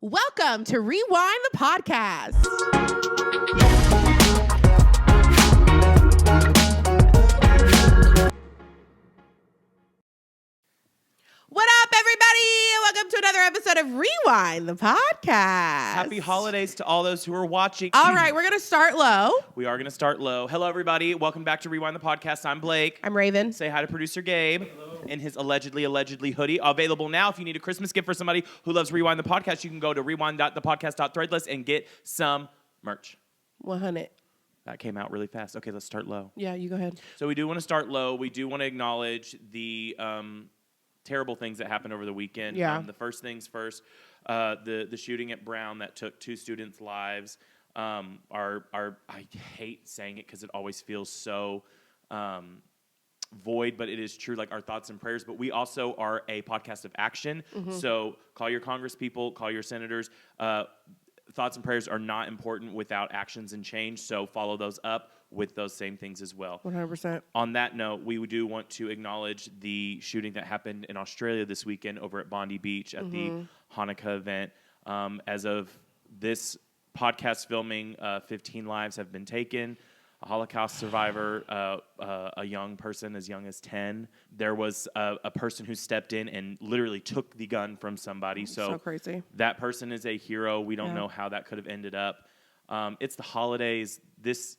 Welcome to Rewind the Podcast. What up, everybody? Welcome to another episode of Rewind the Podcast. Happy holidays to all those who are watching. All right, we're going to start low. We are going to start low. Hello, everybody. Welcome back to Rewind the Podcast. I'm Blake. I'm Raven. Say hi to producer Gabe. Hello. In his allegedly hoodie. Available now. If you need a Christmas gift for somebody who loves Rewind the Podcast, you can go to rewind.thepodcast.threadless and get some merch. 100. That came out really fast. Okay, let's start low. Yeah, you go ahead. So we do want to start low. We do want to acknowledge the terrible things that happened over the weekend. Yeah. The first things first, the shooting at Brown that took 2 students' lives are I hate saying it because it always feels so void, but it is true, like our thoughts and prayers. But we also are a podcast of action. Mm-hmm. So call your congresspeople, call your senators. Thoughts and prayers are not important without actions and change. So follow those up with those same things as well. 100%. On that note, we do want to acknowledge the shooting that happened in Australia this weekend over at Bondi Beach at the Hanukkah event. As of this podcast filming, 15 lives have been taken. A Holocaust survivor, a young person as young as 10. There was a person who stepped in and literally took the gun from somebody. So crazy. That person is a hero. We don't know how that could have ended up. It's the holidays. This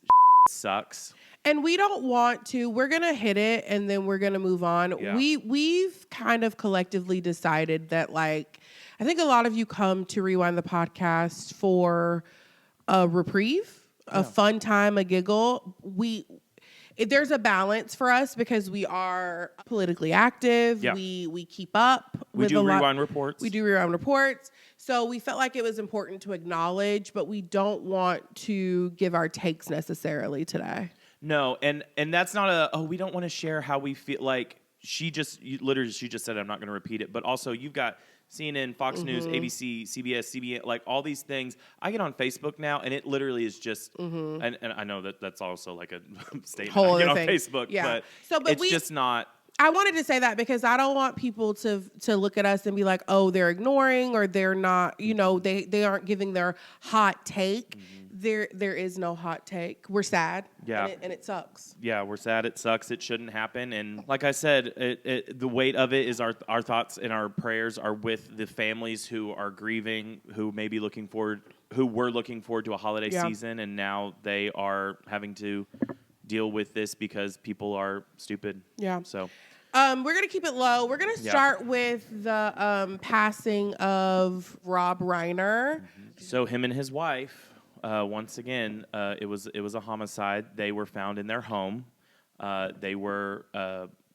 sucks. And we don't want to. We're going to hit it and then we're going to move on. Yeah. We've kind of collectively decided that, like, I think a lot of you come to Rewind the Podcast for a reprieve, a fun time, a giggle. There's a balance for us because we are politically active. Yeah. We keep up. We do rewind reports. We do rewind reports. So we felt like it was important to acknowledge, but we don't want to give our takes necessarily today. No, and that's not we don't want to share how we feel. Like she just said, I'm not going to repeat it, but also you've got CNN, Fox News, ABC, CBS, CBN, like all these things. I get on Facebook now, and it literally is just, and I know that's also like a statement. Whole I get on thing. Facebook, but it's just not. I wanted to say that because I don't want people to look at us and be like, oh, they're ignoring or they're not, they aren't giving their hot take. There is no hot take. We're sad. Yeah. And it sucks. Yeah, we're sad. It sucks. It shouldn't happen. And like I said, the weight of it is our thoughts and our prayers are with the families who are grieving, who may be who were looking forward to a holiday season, and now they are having to deal with this because people are stupid. Yeah. So we're going to keep it low. We're going to start with the passing of Rob Reiner. So him and his wife, once again, it was a homicide. They were found in their home. They were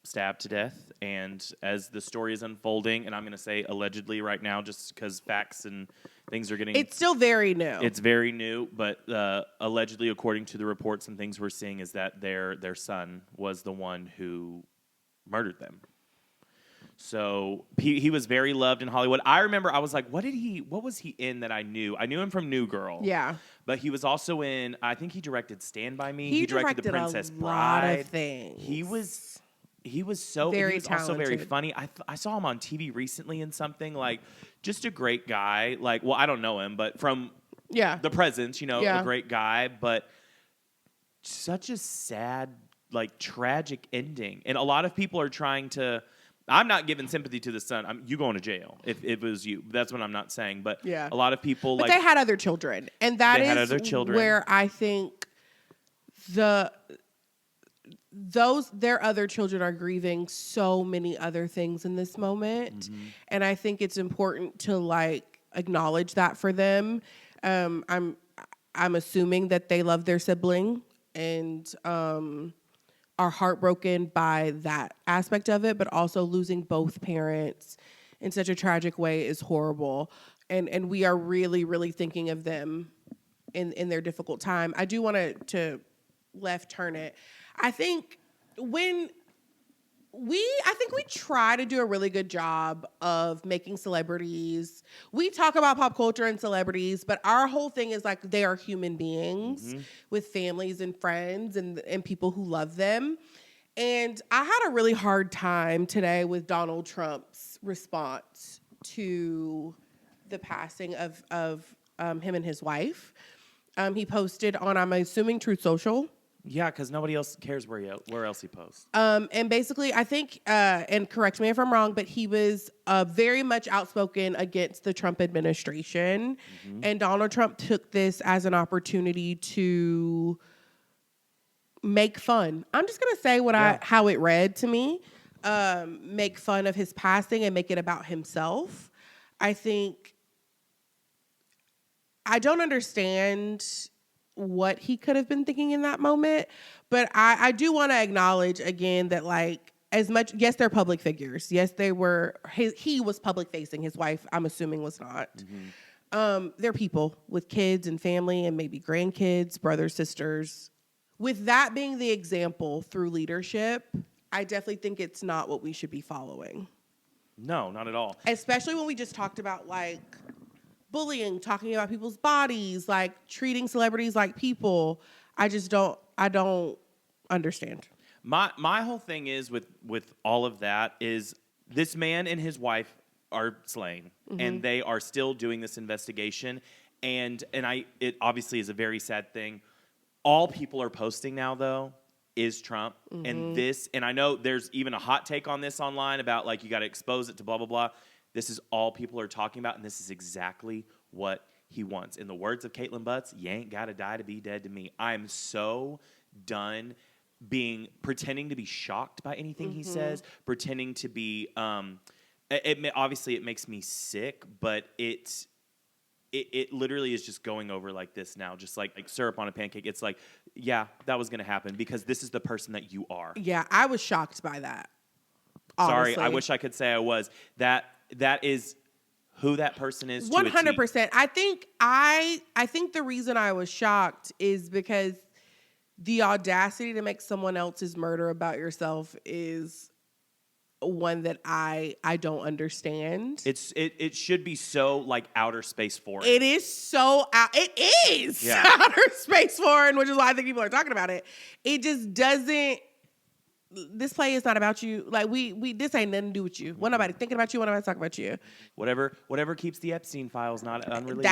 stabbed to death. And as the story is unfolding, and I'm going to say allegedly right now just because facts and things are getting... It's still very new. It's very new, but allegedly, according to the reports and things we're seeing, is that their son was the one who murdered them. So he was very loved in Hollywood. I remember I was like, what was he in that I knew? I knew him from New Girl. Yeah. But he was also in, I think he directed Stand By Me. He directed The Princess Bride. A lot of things. He was very talented. Also very funny. I saw him on TV recently in something, like just a great guy. Like, well, I don't know him, but from The Presence, a great guy, but such a sad, like tragic ending. And a lot of people are trying to, I'm not giving sympathy to the son. You going to jail if it was you. That's what I'm not saying. But a lot of people But they had other children. And that is where I think their other children are grieving so many other things in this moment. And I think it's important to like acknowledge that for them. I'm assuming that they love their sibling and are heartbroken by that aspect of it, but also losing both parents in such a tragic way is horrible. And we are really, really thinking of them in their difficult time. I do want to left turn it. I think we try to do a really good job of making celebrities. We talk about pop culture and celebrities, but our whole thing is like they are human beings with families and friends and people who love them. And I had a really hard time today with Donald Trump's response to the passing of him and his wife. He posted on, I'm assuming, Truth Social. Yeah, because nobody else cares where else he posts. And basically, I think, and correct me if I'm wrong, but he was very much outspoken against the Trump administration. Mm-hmm. And Donald Trump took this as an opportunity to make fun. I'm just going to say how it read to me. Make fun of his passing and make it about himself. I don't understand what he could have been thinking in that moment. But I do want to acknowledge again that, like, as much, yes, they're public figures. Yes, they were, he was public facing. His wife, I'm assuming, was not. Mm-hmm. They're people with kids and family and maybe grandkids, brothers, sisters. With that being the example through leadership, I definitely think it's not what we should be following. No, not at all. Especially when we just talked about, like, bullying, talking about people's bodies, like treating celebrities like people. I don't understand. My whole thing is with all of that is this man and his wife are slain, mm-hmm. and they are still doing this investigation. And it obviously is a very sad thing. All people are posting now, though, is Trump. Mm-hmm. And I know there's even a hot take on this online about, like, you got to expose it to blah, blah, blah. This is all people are talking about, and this is exactly what he wants. In the words of Caitlin Butts, you ain't got to die to be dead to me. I am so done pretending to be shocked by anything mm-hmm. he says, pretending to be, obviously it makes me sick, but it literally is just going over like this now, just like syrup on a pancake. It's like, yeah, that was going to happen because this is the person that you are. Yeah, I was shocked by that. Honestly. Sorry, I wish I could say I was. That is who that person is. 100%. I think the reason I was shocked is because the audacity to make someone else's murder about yourself is one that I don't understand. It should be so, like, outer space foreign. It is so it is outer space foreign, which is why I think people are talking about it. It just doesn't. This play is not about you. Like, this ain't nothing to do with you. What nobody thinking about you. What nobody talking about you. Whatever keeps the Epstein files not unreleased.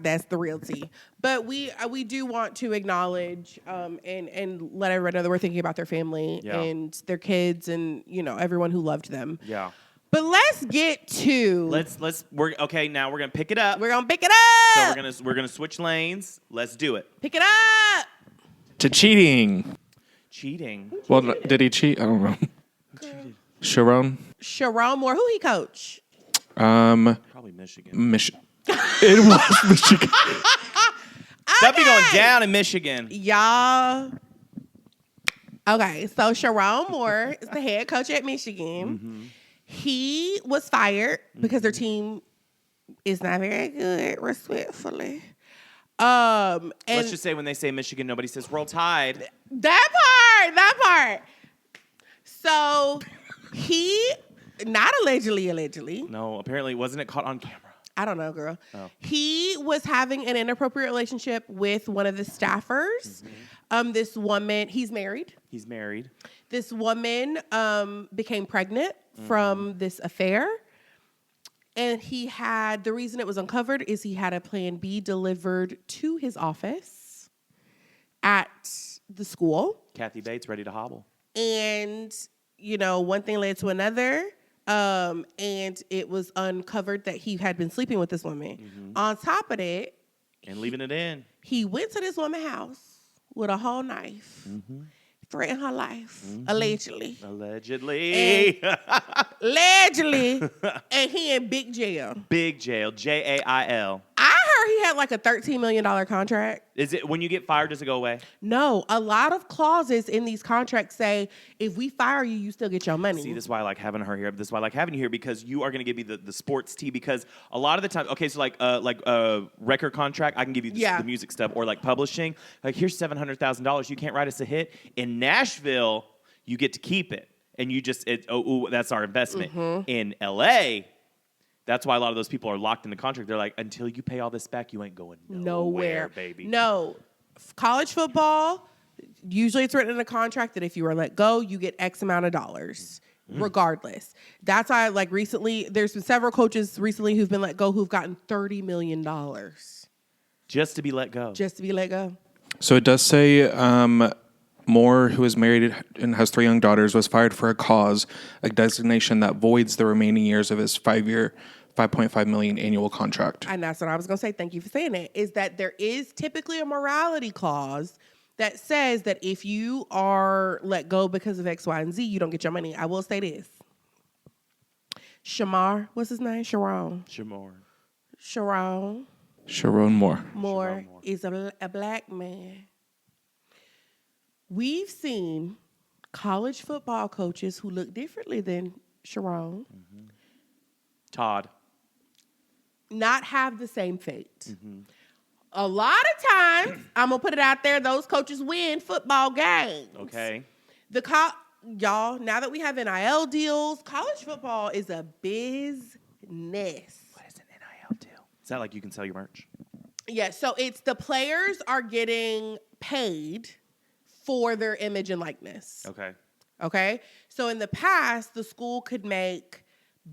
That's the real tea. But we do want to acknowledge and let everyone know that we're thinking about their family and their kids and, you know, everyone who loved them. Yeah. But let's get to now we're gonna pick it up. We're gonna pick it up. So we're gonna switch lanes. Let's do it. Pick it up. To cheating. Cheating. Well, did he cheat? I don't know. Who cheated? SHERRONE Moore. Who he coach? Probably Michigan. It was Michigan. Stuff be going down in Michigan. Y'all. Okay, so SHERRONE Moore is the head coach at Michigan. Mm-hmm. He was fired because their team is not very good, respectfully. And let's just say when they say Michigan, nobody says Roll Tide. That part. So he, not allegedly. No, apparently wasn't it caught on camera? I don't know, girl. Oh. He was having an inappropriate relationship with one of the staffers. Mm-hmm. This woman, he's married. This woman became pregnant from this affair. And the reason it was uncovered is he had a Plan B delivered to his office at the school. Kathy Bates ready to hobble. And, you know, one thing led to another. And it was uncovered that he had been sleeping with this woman. Mm-hmm. On top of that. And leaving it in. He went to this woman's house with a whole knife. Mm-hmm. Threatened her life, allegedly. Allegedly. And he in big jail. Big jail, Jail. I heard he had like a $13 million contract. Is it when you get fired, does it go away? No, a lot of clauses in these contracts say if we fire you, you still get your money. See, this is why I like having her here. This is why I like having you here because you are going to give me the sports tea because a lot of the time, okay, so like record contract, I can give you the music stuff or like publishing. Like here's $700,000. You can't write us a hit. In Nashville, you get to keep it. And you just, that's our investment. Mm-hmm. In LA, that's why a lot of those people are locked in the contract. They're like, until you pay all this back, you ain't going nowhere, baby. No. College football, usually it's written in a contract that if you are let go, you get X amount of dollars. regardless. That's why, like, recently, there's been several coaches recently who've been let go who've gotten $30 million. Just to be let go. Just to be let go. So it does say Moore, who is married and has 3 young daughters, was fired for a cause, a designation that voids the remaining years of his 5-year, $5.5 million annual contract. And that's what I was going to say. Thank you for saying it. Is that there is typically a morality clause that says that if you are let go because of X, Y, and Z, you don't get your money. I will say this. Shamar, what's his name? Sharon. SHERRONE Moore. Moore is a black man. We've seen college football coaches who look differently than Sharon Todd. not have the same fate. A lot of times, I'm going to put it out there, those coaches win football games. Okay. Y'all, now that we have NIL deals, college football is a business. What is an NIL deal? Is that like you can sell your merch? Yeah, so it's the players are getting paid for their image and likeness. Okay. Okay? So in the past, the school could make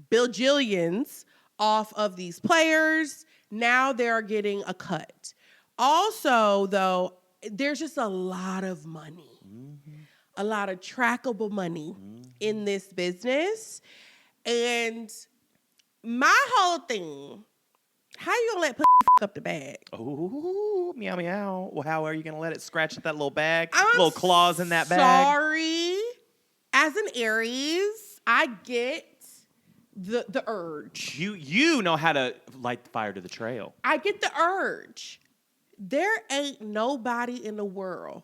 bajillions off of these players. Now they're getting a cut. Also, though, there's just a lot of money, a lot of trackable money in this business. And my whole thing, how you gonna let up the bag? Oh, meow, meow. Well, how are you going to let it scratch at that little bag? Little claws in that bag? Sorry. As an Aries, I get the urge. You know how to light the fire to the trail. I get the urge. There ain't nobody in the world,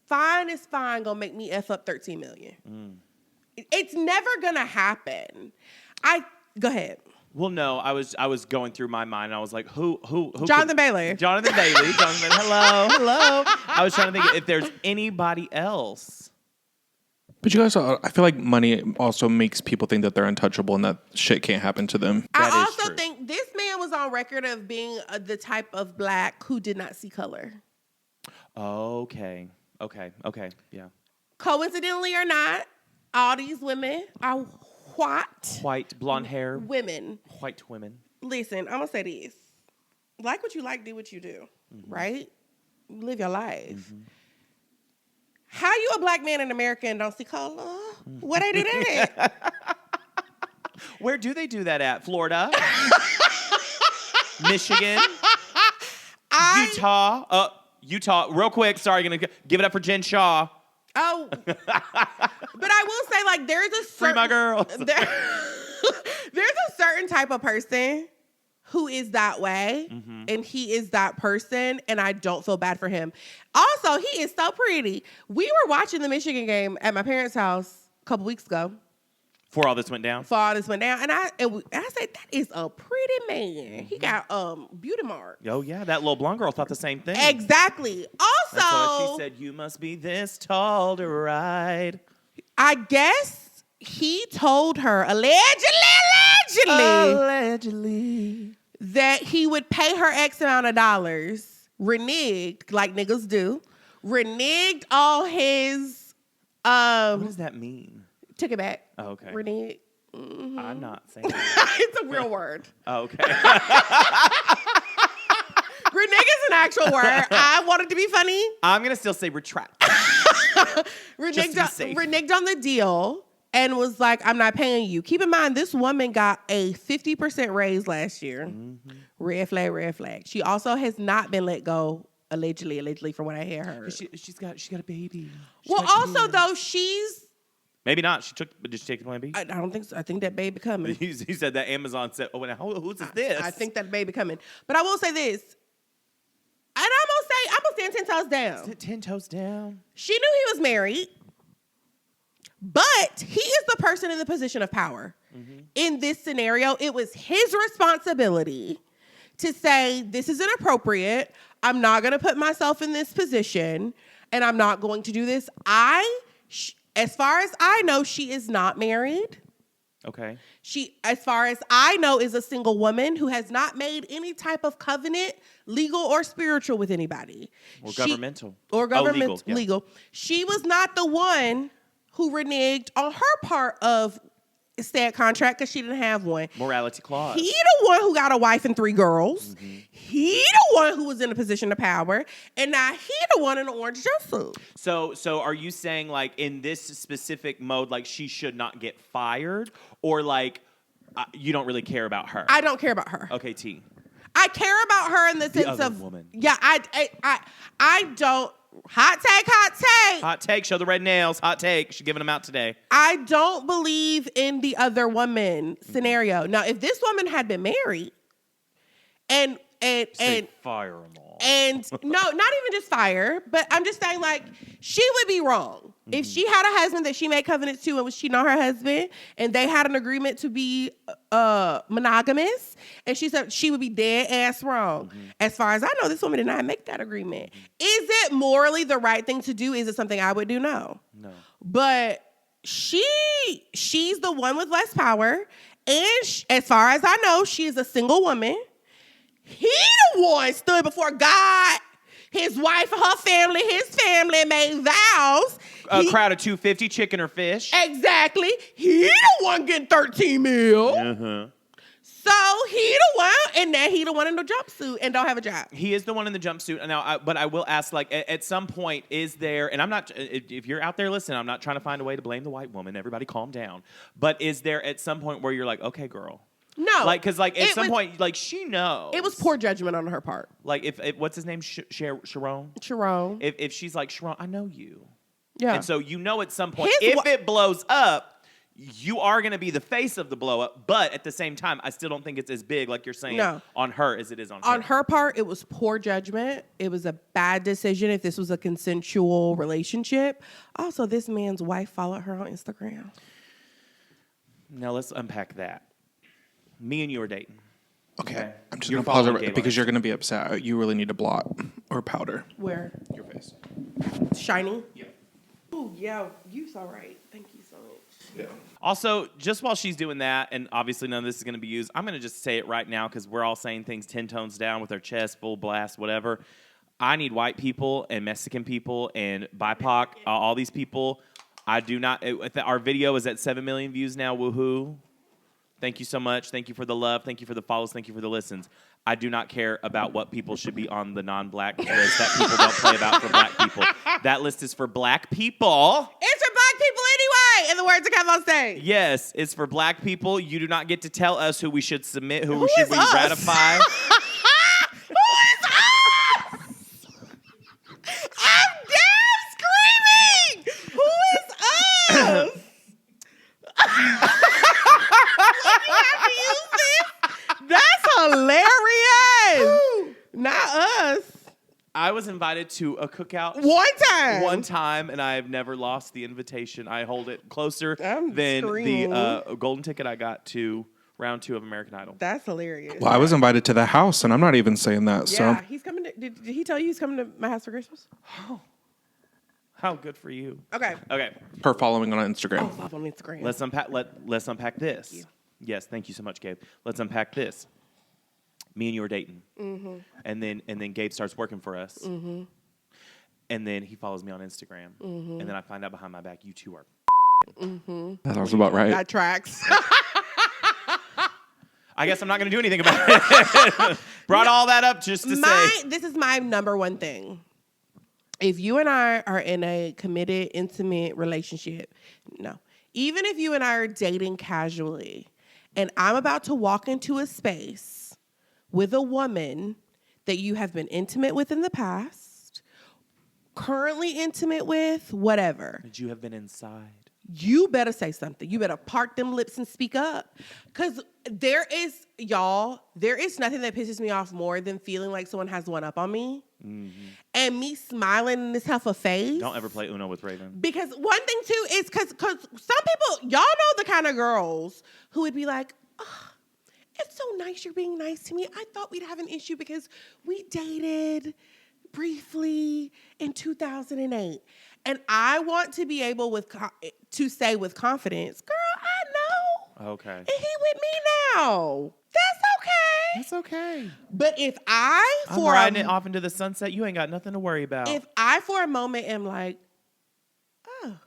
fine is fine, gonna make me F up 13 million. It's never gonna happen. Go ahead. Well, no, I was going through my mind. And I was like, who? Jonathan Bailey. Jonathan Bailey. Hello. I was trying to think if there's anybody else. But you guys, I feel like money also makes people think that they're untouchable and that shit can't happen to them. That I is also true. think this man was on record of being the type of black who did not see color. Okay. Yeah. Coincidentally or not, all these women are White, blonde hair. women. White women. Listen, I'm going to say this. Like what you like, do what you do, right? Live your life. How you a black man in America and don't see color? Where they do that at? Where do they do that at? Florida? Michigan? Utah. Real quick. Sorry, going to give it up for Jen Shaw. Oh. But I will say, like, there's a certain... Free my girls. There's a certain type of person who is that way, and he is that person, and I don't feel bad for him. Also, he is so pretty. We were watching the Michigan game at my parents' house a couple weeks ago. Before all this went down? And I said, that is a pretty man. He got beauty marks. Oh, yeah. That little blonde girl thought the same thing. Exactly. Also, That's what she said, you must be this tall to ride. I guess he told her, allegedly, that he would pay her X amount of dollars, reneged, like niggas do, reneged all his... what does that mean? Took it back. Oh, okay. Renege. I'm not saying that. It's a real word. Oh, okay. Renege is an actual word. I wanted to be funny. I'm going to still say retract. Reneged on the deal and was like, I'm not paying you. Keep in mind, this woman got a 50% raise last year. Red flag. She also has not been let go, allegedly, from what I heard. She's got a baby. Well, also, though, she's... Maybe not. Did she take the plan B? I don't think so. I think that baby coming. He said that Amazon said, oh, who's this? I think that baby coming. But I will say this. And I'm going to stand 10 toes down. 10 toes down. She knew he was married, but he is the person in the position of power. In this scenario, it was his responsibility to say, this is inappropriate. I'm not going to put myself in this position, and I'm not going to do this. As far as I know, she is not married. Okay. She, as far as I know, is a single woman who has not made any type of covenant, legal or spiritual, with anybody. Or governmental. Or governmental, legal. She was not the one who reneged on her part of said contract because she didn't have one. Morality clause. He the one who got a wife and 3 girls. Mm-hmm. He the one who was in a position of power. And now he the one in the orange jumpsuit. So are you saying, like, in this specific mode, like, she should not get fired? Or, like, you don't really care about her? I don't care about her. Okay, T. I care about her in the sense other of woman. Yeah, I don't. Hot take. Hot take. Show the red nails. Hot take. She's giving them out today. I don't believe in the other woman scenario. Now, if this woman had been married and fire them all. And no, not even just fire, but I'm just saying, like, she would be wrong. If she had a husband that she made covenants to and was cheating on her husband, and they had an agreement to be monogamous, and she said she would be dead ass wrong. As far as I know, this woman did not make that agreement. Is it morally the right thing to do? Is it something I would do? No. But she's the one with less power, and as far as I know, she is a single woman. He the one stood before God, his wife, her family, his family, and made vows. A crowd of 250, chicken or fish. Exactly. He the one getting 13 mil. So he the one, and now he the one in the jumpsuit and don't have a job. He is the one in the jumpsuit. Now, but I will ask, like, at some point, is there, and I'm not, if you're out there listening, I'm not trying to find a way to blame the white woman. Everybody calm down. But is there at some point where you're like, okay, girl. No. Like, because, like, at some point, like, she knows. It was poor judgment on her part. Like, if what's his name? SHERRONE? SHERRONE. If she's like, SHERRONE, I know you. Yeah. And so you know at some point, if it blows up, you are going to be the face of the blow up. But at the same time, I still don't think it's as big, like you're saying, on her as it is on him. On her part, it was poor judgment. It was a bad decision if this was a consensual relationship. Also, this man's wife followed her on Instagram. Now let's unpack that. Me and you are dating. Okay. I'm just going to pause it because you're going to be upset. You really need to blot or powder. Where? Your face. Shiny? Yeah. Oh, yeah. You so right. Thank you so much. Yeah. Also, just while she's doing that, and obviously none of this is going to be used, I'm going to just say it right now because we're all saying things 10 tones down with our chest, full blast, whatever. I need white people and Mexican people and BIPOC, all these people. I do not. Our video is at 7 million views now. Woohoo. Thank you so much. Thank you for the love. Thank you for the follows. Thank you for the listens. I do not care about what people should be on the non-black list that people don't play about for black people. That list is for black people. It's for black people anyway, in the words of Kevin on stage. Yes, it's for black people. You do not get to tell us who we should submit, who should we ratify. Who is us? I'm damn screaming. Who is us? You have to use this? That's hilarious. Not us. I was invited to a cookout One time, and I have never lost the invitation. I hold it closer I'm than screaming. the golden ticket I got to round 2 of American Idol. That's hilarious. Well, I was invited to the house, and I'm not even saying that. Yeah, so he's coming to, did he tell you he's coming to my house for Christmas? Oh, how good for you. Okay. her following on Instagram. Oh, love on Instagram. Let's unpack this. Thank you. Yes, thank you so much, Gabe. Let's unpack this. Me and you are dating, and then Gabe starts working for us, and then he follows me on Instagram, and then I find out behind my back you two are. That was about right. That tracks. I guess I'm not going to do anything about it. Brought all that up just to say. This is my number one thing. If you and I are in a committed, intimate relationship, no. Even if you and I are dating casually, and I'm about to walk into a space with a woman that you have been intimate with in the past, currently intimate with, whatever. Did you have been inside? You better say something. You better park them lips and speak up. Because there is nothing that pisses me off more than feeling like someone has one up on me. And me smiling in this heifer face. Don't ever play Uno with Raven. Because one thing, too, is because some people, y'all know the kind of girls who would be like, oh, it's so nice you're being nice to me. I thought we'd have an issue because we dated briefly in 2008. And I want to be able to say with confidence, girl, I know. Okay. And he with me now. That's okay. That's okay. But if I'm riding it off into the sunset, you ain't got nothing to worry about. If I, for a moment, am like, oh,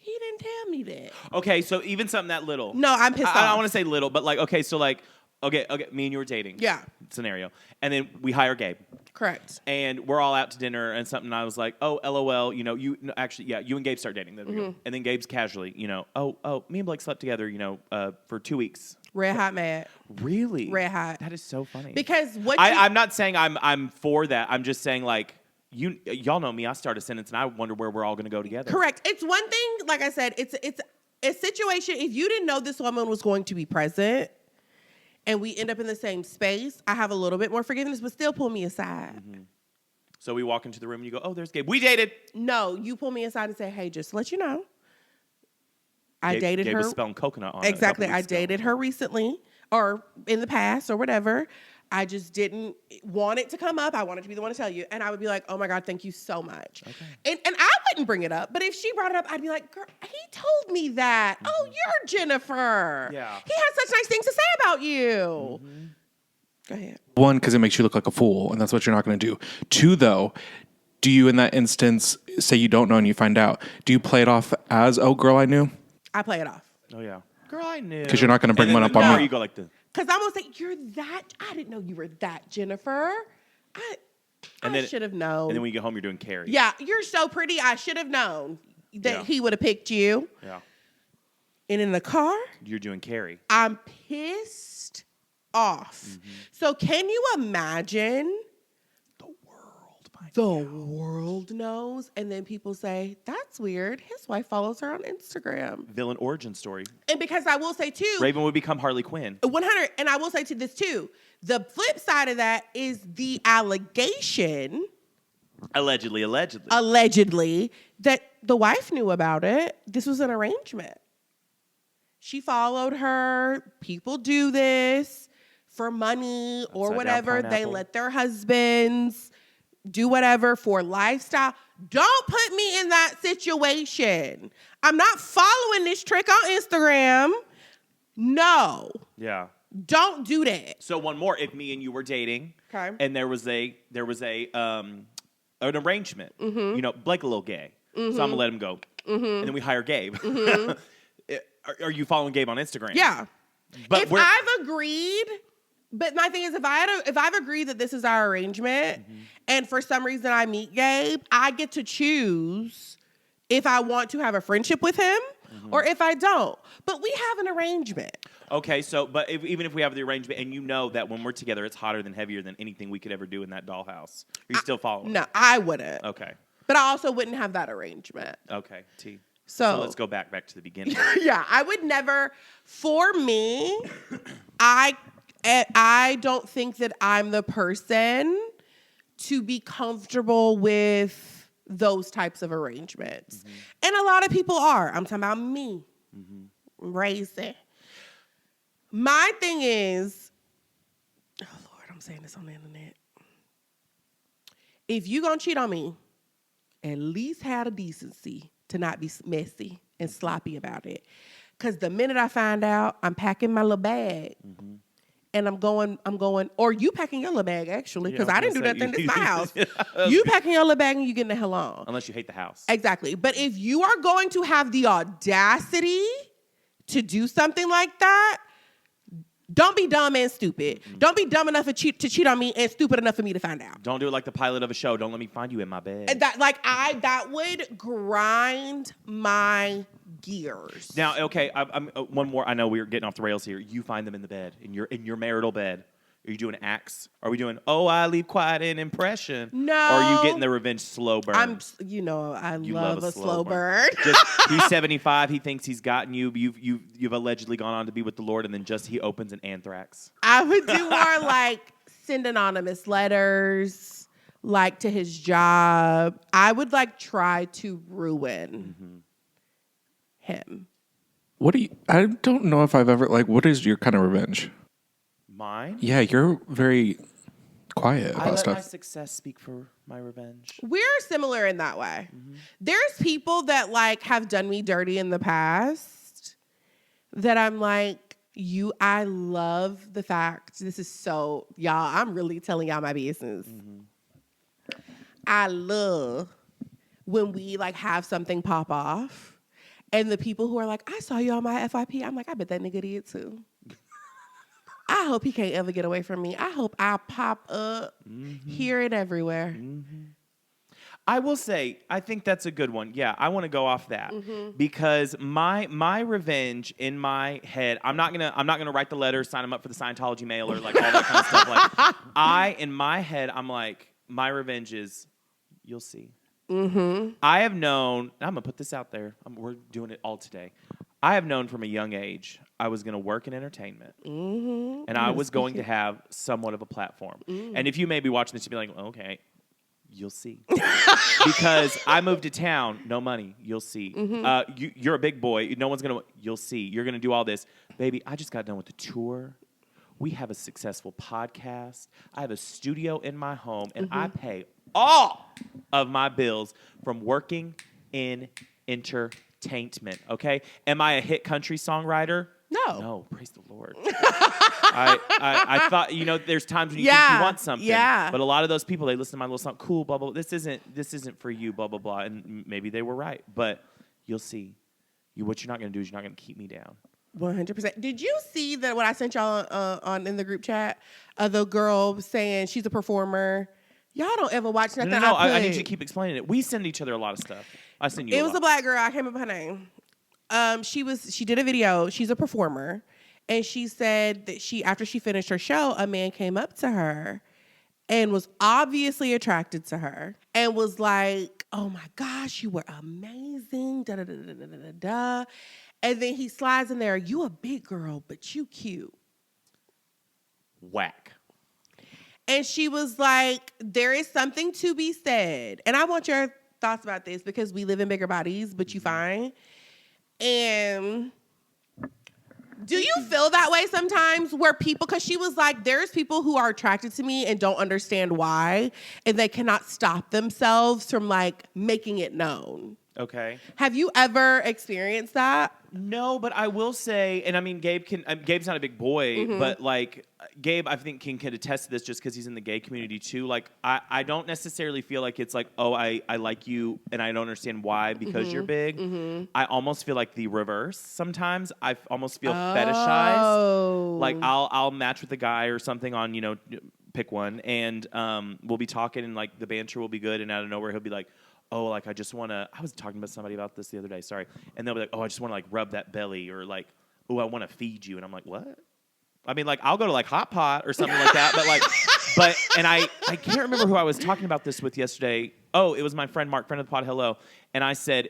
He didn't tell me that. Okay, so even something that little. No, I'm pissed off. I don't want to say little, but like, okay, so like, okay, me and you were dating. Yeah. Scenario. And then we hire Gabe. Correct. And we're all out to dinner and something. I was like, oh, LOL, you know, you and Gabe start dating. There we go. And then Gabe's casually, you know, oh, me and Blake slept together, you know, for 2 weeks. Red hot mad. Really? Red hot. That is so funny. Because I'm not saying I'm for that. I'm just saying like, y'all know me. I start a sentence and I wonder where we're all going to go together. Correct. It's one thing, like I said, it's a situation. If you didn't know this woman was going to be present and we end up in the same space, I have a little bit more forgiveness, but still pull me aside. Mm-hmm. So we walk into the room and you go, oh, there's Gabe. We dated. No, you pull me aside and say, hey, just to let you know, I dated Gabe her. was spelling coconut on Exactly. I it. dated her recently or in the past or whatever. I just didn't want it to come up. I wanted to be the one to tell you. And I would be like, oh my God, thank you so much. Okay. And I wouldn't bring it up. But if she brought it up, I'd be like, girl, he told me that. Mm-hmm. Oh, you're Jennifer. Yeah. He had such nice things to say about you. Mm-hmm. Go ahead. One, because it makes you look like a fool, and that's what you're not going to do. Two, though, do you in that instance, say you don't know and you find out, do you play it off as, oh, girl, I knew? I play it off. Oh, yeah. Girl, I knew. Because you're not going to bring one up on me. You go like this. Because I'm going to say, you're that. I didn't know you were that, Jennifer. I should have known. And then when you get home, you're doing Carrie. Yeah, you're so pretty. I should have known that he would have picked you. Yeah. And in the car, you're doing Carrie. I'm pissed off. Mm-hmm. So can you imagine? The world knows. And then people say, that's weird. His wife follows her on Instagram. Villain origin story. And because I will say, too. Raven would become Harley Quinn. 100. And I will say to this, too. The flip side of that is the allegation. Allegedly. That the wife knew about it. This was an arrangement. She followed her. People do this for money or whatever. They let their husbands do whatever for lifestyle. Don't put me in that situation. I'm not following this trick on Instagram. No. Yeah. Don't do that. So one more, if me and you were dating, and there was an arrangement. Mm-hmm. You know, Blake a little gay, so I'm gonna let him go, and then we hire Gabe. Mm-hmm. Are you following Gabe on Instagram? Yeah. But if I've agreed. But my thing is, if I've agreed that this is our arrangement, and for some reason I meet Gabe, I get to choose if I want to have a friendship with him or if I don't. But we have an arrangement. Okay, so even if we have the arrangement, and you know that when we're together, it's hotter than heavier than anything we could ever do in that dollhouse, are you still following? No, I wouldn't. Okay. But I also wouldn't have that arrangement. Okay, T. So let's go back to the beginning. Yeah, I would never. For me, I don't think that I'm the person to be comfortable with those types of arrangements. Mm-hmm. And a lot of people are. I'm talking about me. Mm-hmm. Raising. My thing is, oh Lord, I'm saying this on the internet. If you gonna cheat on me, at least have the decency to not be messy and sloppy about it. Because the minute I find out, I'm packing my little bag. Mm-hmm. And I'm going, or you packing your little bag, actually, because I didn't do nothing. This is my house. You packing your little bag and you getting the hell on. Unless you hate the house. Exactly. But if you are going to have the audacity to do something like that, don't be dumb and stupid. Mm-hmm. Don't be dumb enough to cheat on me and stupid enough for me to find out. Don't do it like the pilot of a show. Don't let me find you in my bed. And that would grind my gears. Now, okay, I'm one more. I know we're getting off the rails here. You find them in the bed, in your marital bed. Are you doing acts? Are we doing, oh, I leave quiet an impression? No. Or are you getting the revenge slow burn? I love a slow burn. He's 75. He thinks he's gotten you. You've allegedly gone on to be with the Lord, and then he opens an anthrax. I would do more like send anonymous letters, like to his job. I would try to ruin him. I don't know if I've ever, what is your kind of revenge? Mine? Yeah, you're very quiet about stuff. I let my success speak for my revenge. We're similar in that way. Mm-hmm. There's people that have done me dirty in the past that I'm like, I love the fact, this is so, y'all, I'm really telling y'all my business. Mm-hmm. I love when we have something pop off And the people who are like, I saw you on my FYP, I'm like, I bet that nigga did too. I hope he can't ever get away from me. I hope I pop up here and everywhere. I will say, I think that's a good one. Yeah, I want to go off that because my revenge in my head. I'm not gonna write the letter, sign him up for the Scientology mailer, like all that kind of stuff. Like in my head, I'm like, my revenge is, you'll see. I have known. I'm gonna put this out there. We're doing it all today. I have known from a young age I was going to work in entertainment, and I was going to have somewhat of a platform. And if you may be watching this, you'll be like, okay. You'll see. Because I moved to town, no money, you'll see. You're a big boy, no one's going to, you'll see. You're going to do all this. Baby, I just got done with the tour. We have a successful podcast. I have a studio in my home, and I pay all of my bills from working in entertainment, okay? Am I a hit country songwriter? No, praise the Lord. I thought, there's times when you think you want something. Yeah. But a lot of those people, they listen to my little song, cool, blah, blah, blah. This isn't for you, blah, blah, blah. And maybe they were right. But you'll see. What you're not going to do is you're not going to keep me down. 100%. Did you see that what I sent y'all on in the group chat? The girl saying she's a performer. Y'all don't ever watch nothing. No, I need you to keep explaining it. We send each other a lot of stuff. I send you It was a black girl. I can't remember her name. She did a video. She's a performer. And she said that after she finished her show, a man came up to her and was obviously attracted to her and was like, oh my gosh, you were amazing. Da, da, da, da, da, da, da. And then he slides in there, you a big girl, but you cute. Whack. And she was like, there is something to be said. And I want your thoughts about this because we live in bigger bodies, but you fine. And do you feel that way sometimes where people, because she was like, there's people who are attracted to me and don't understand why, and they cannot stop themselves from like making it known. Okay. Have you ever experienced that? No, but I will say, and I mean, Gabe's not a big boy, but like Gabe, I think can attest to this just because he's in the gay community too. Like, I don't necessarily feel like it's like, oh, I like you and I don't understand why because you're big. I almost feel like the reverse sometimes. I almost feel fetishized. Like I'll match with a guy or something on, pick one, and we'll be talking and like the banter will be good, and out of nowhere he'll be like, oh, like I just want to, I was talking about somebody about this the other day, sorry. And they'll be like, oh, I just want to like rub that belly, or like, oh, I want to feed you. And I'm like, what? I mean, like I'll go to like Hot Pot or something like that. But like, and I can't remember who I was talking about this with yesterday. Oh, it was my friend Mark, friend of the pod, hello. And I said,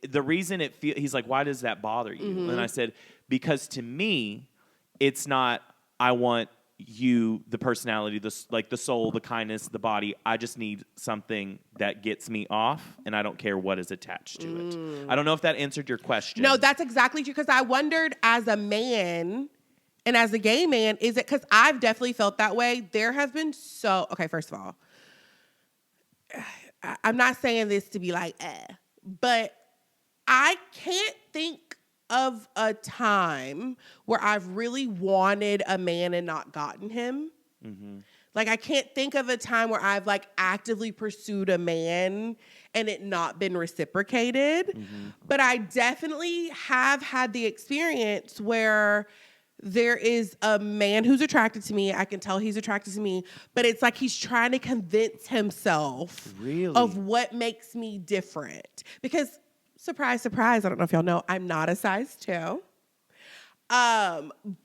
the reason he's like, why does that bother you? And I said, because to me, it's not, I want you, the personality, the soul, the kindness, the body. I just need something that gets me off, and I don't care what is attached to it. I don't know if that answered your question. No, that's exactly true, because I wondered as a man and as a gay man, is it, because I've definitely felt that way. There have been okay, first of all, I'm not saying this to be like, but I can't think of a time where I've really wanted a man and not gotten him. Like, I can't think of a time where I've like actively pursued a man and it not been reciprocated. But I definitely have had the experience where there is a man who's attracted to me. I can tell he's attracted to me, but it's like he's trying to convince himself of what makes me different. Because surprise, surprise, I don't know if y'all know, I'm not a size 2. But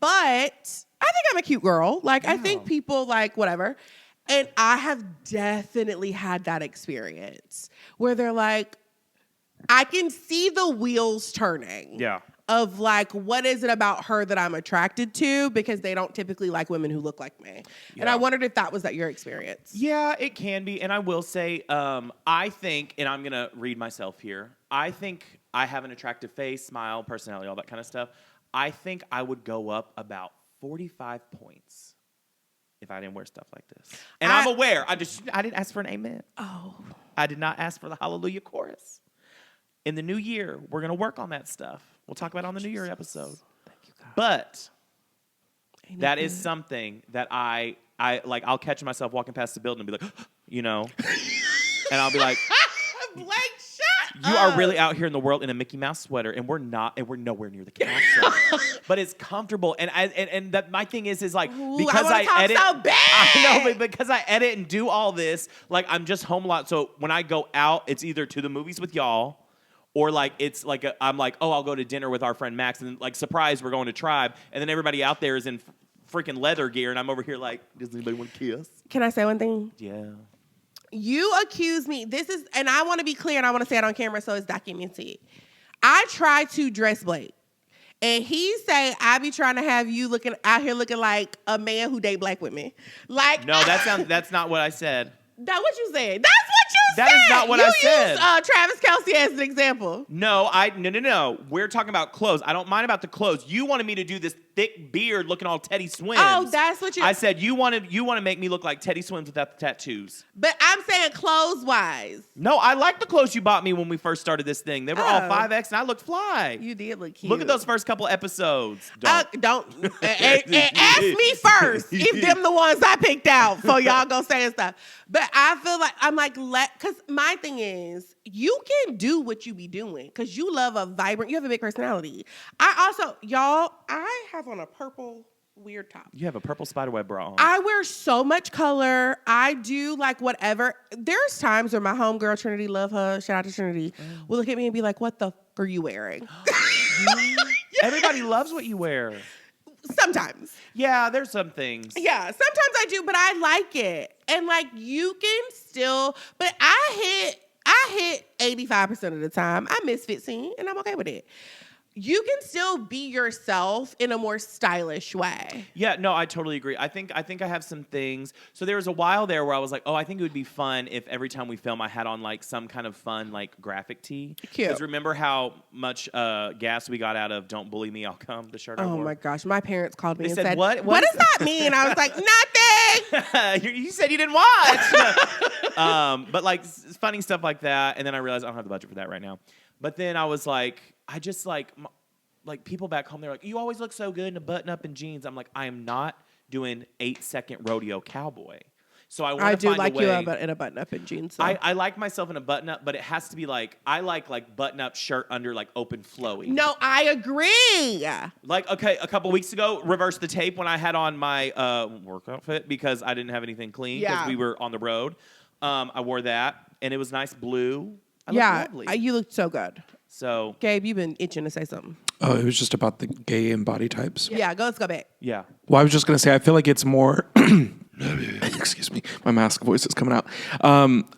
I think I'm a cute girl. Like, I think people like whatever. And I have definitely had that experience where they're like, I can see the wheels turning. Yeah. Of like, what is it about her that I'm attracted to? Because they don't typically like women who look like me. Yeah. And I wondered if that was your experience. Yeah, it can be. And I will say, I think, and I'm going to read myself here, I think I have an attractive face, smile, personality, all that kind of stuff. I think I would go up about 45 points if I didn't wear stuff like this. And I'm aware. I didn't ask for an amen. Oh. I did not ask for the hallelujah chorus. In the new year, we're going to work on that stuff. We'll talk about it on the New Year episode. Thank you, God. But that is something that I like. I'll catch myself walking past the building and be like, and I'll be like, blank shot. You are really out here in the world in a Mickey Mouse sweater, and we're not, and we're nowhere near the castle. But it's comfortable, and that my thing is like because I edit, so bad. I know, but because I edit and do all this, like I'm just home a lot. So when I go out, it's either to the movies with y'all, or like it's like I'm like, oh, I'll go to dinner with our friend Max, and then, like surprise, we're going to Tribe, and then everybody out there is in freaking leather gear, and I'm over here like, does anybody want to kiss? Can I say one thing? Yeah. You accuse me. This is, and I want to be clear, and I want to say it on camera so it's documented. I try to dress Blake, and he say I be trying to have you looking out here looking like a man who date black women. Like No, that's not what I said. That's what you said. That's what you said. That is not what I said. You used Travis Kelce as an example. No. We're talking about clothes. I don't mind about the clothes. You wanted me to do this thick beard looking all Teddy Swims. Oh, that's what you. I said you want to make me look like Teddy Swims without the tattoos. But I'm saying clothes wise. No, I like the clothes you bought me when we first started this thing. They were all 5X, and I looked fly. You did look cute. Look at those first couple episodes. Don't and ask me first if them the ones I picked out for y'all go saying stuff. But I feel like I'm like because my thing is you can do what you be doing because you love a vibrant. You have a big personality. I have on a purple weird top. You have a purple spiderweb bra on. I wear so much color. I do like whatever. There's times where my homegirl Trinity, love her, shout out to Trinity, will look at me and be like, "What the f are you wearing?" Everybody loves what you wear. Sometimes. Yeah, there's some things. Yeah, sometimes I do, but I like it. And like you can still, but I hit 85% of the time. I misfit scene and I'm okay with it. You can still be yourself in a more stylish way. Yeah, no, I totally agree. I think I have some things. So there was a while there where I was like, oh, I think it would be fun if every time we film I had on like some kind of fun like graphic tee. Cute. Because remember how much gas we got out of "Don't Bully Me, I'll Come," the shirt I wore? Oh my gosh, my parents called me They and said, said, "What does that mean?" I was like, nothing. You said you didn't watch. But like funny stuff like that. And then I realized I don't have the budget for that right now. But then I was like, I just like people back home, they're like, you always look so good in a button-up and jeans. I'm like, I am not doing 8-second rodeo cowboy. So I want to find a way. I do like you in a button-up and jeans. So. I like myself in a button-up, but it has to be like, I like button-up shirt under like open flowy. No, I agree. Like, okay, a couple weeks ago, reverse the tape when I had on my work outfit because I didn't have anything clean because we were on the road. I wore that, and it was nice blue. I looked lovely. You looked so good. So, Gabe, you've been itching to say something. Oh, it was just about the gay and body types. Yeah, let's go back. yeah. Well, I was just going to say, I feel like it's more, excuse me, my mask voice is coming out.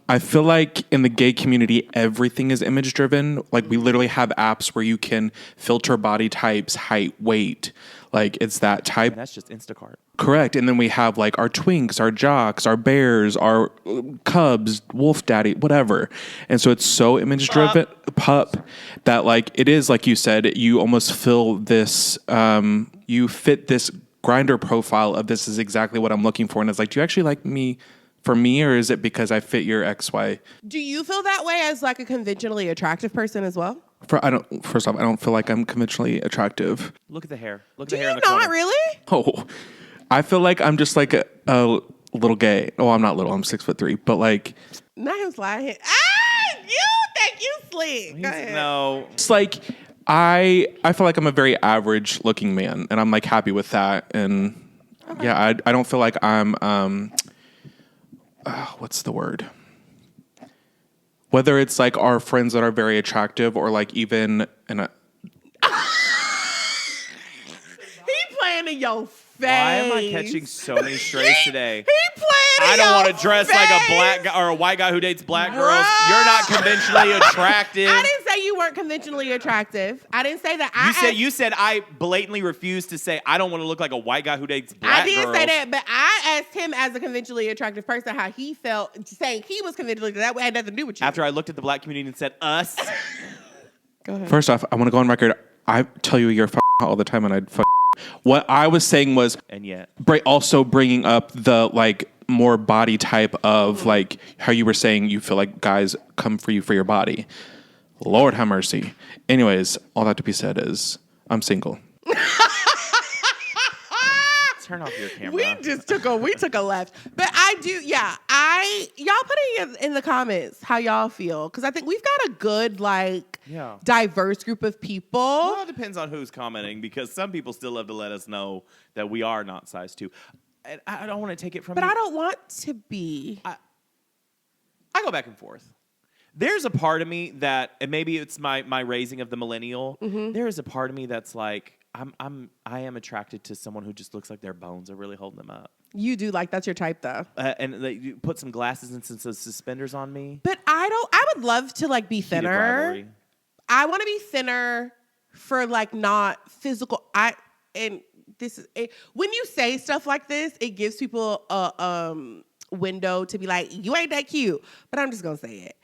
I feel like in the gay community, everything is image driven. Like we literally have apps where you can filter body types, height, weight. Like it's that type. And that's just Instacart. Correct. And then we have like our twinks, our jocks, our bears, our cubs, wolf daddy, whatever. And so it's so image driven, pup, that like it is, like you said, you almost feel this, you fit this grinder profile of this is exactly what I'm looking for. And it's like, do you actually like me for me, or is it because I fit your XY? Do you feel that way as like a conventionally attractive person as well? First off, I don't feel like I'm conventionally attractive. Look at the hair. Look at Do the hair you in the corner. not really? Oh, I feel like I'm just like a little gay. Oh, I'm not little. I'm 6'3", but like. Now he was lying. You think you slick. Go ahead. No. It's like I feel like I'm a very average looking man, and I'm like happy with that. And yeah, I don't feel like I'm what's the word? Whether it's like our friends that are very attractive or like even in a He playing in your face. Why am I catching so many strays today? He playing I in don't your want to dress like a black face. guy or a white guy who dates black girls. You're not conventionally attractive. I didn't say you weren't conventionally attractive. I didn't say that. You said I blatantly refused to say I don't want to look like a white guy who dates black girls. I didn't say that, but I asked him as a conventionally attractive person how he felt, saying he was conventionally that had nothing to do with you. After I looked at the black community and said us. Go ahead. First off, I want to go on record. I tell you you're all the time, and I'd What I was saying was, and yet, also bringing up the like more body type of like how you were saying you feel like guys come for you for your body. Lord have mercy. Anyways, all that to be said is I'm single. turn off your camera. We took a left. But I do, yeah. y'all put in the comments how y'all feel, because I think we've got a good diverse group of people. Well, it depends on who's commenting, because some people still love to let us know that we are not size 2. And I don't want to take it from you. But I don't want to be. I go back and forth. There's a part of me that, and maybe it's my raising of the millennial. There is a part of me that's like, I am attracted to someone who just looks like their bones are really holding them up. You do, like, that's your type, though. And you put some glasses and some suspenders on me. But I would love to, like, be thinner. I want to be thinner for, like, not physical. And this is it. When you say stuff like this, it gives people a window to be like, you ain't that cute. But I'm just gonna say it.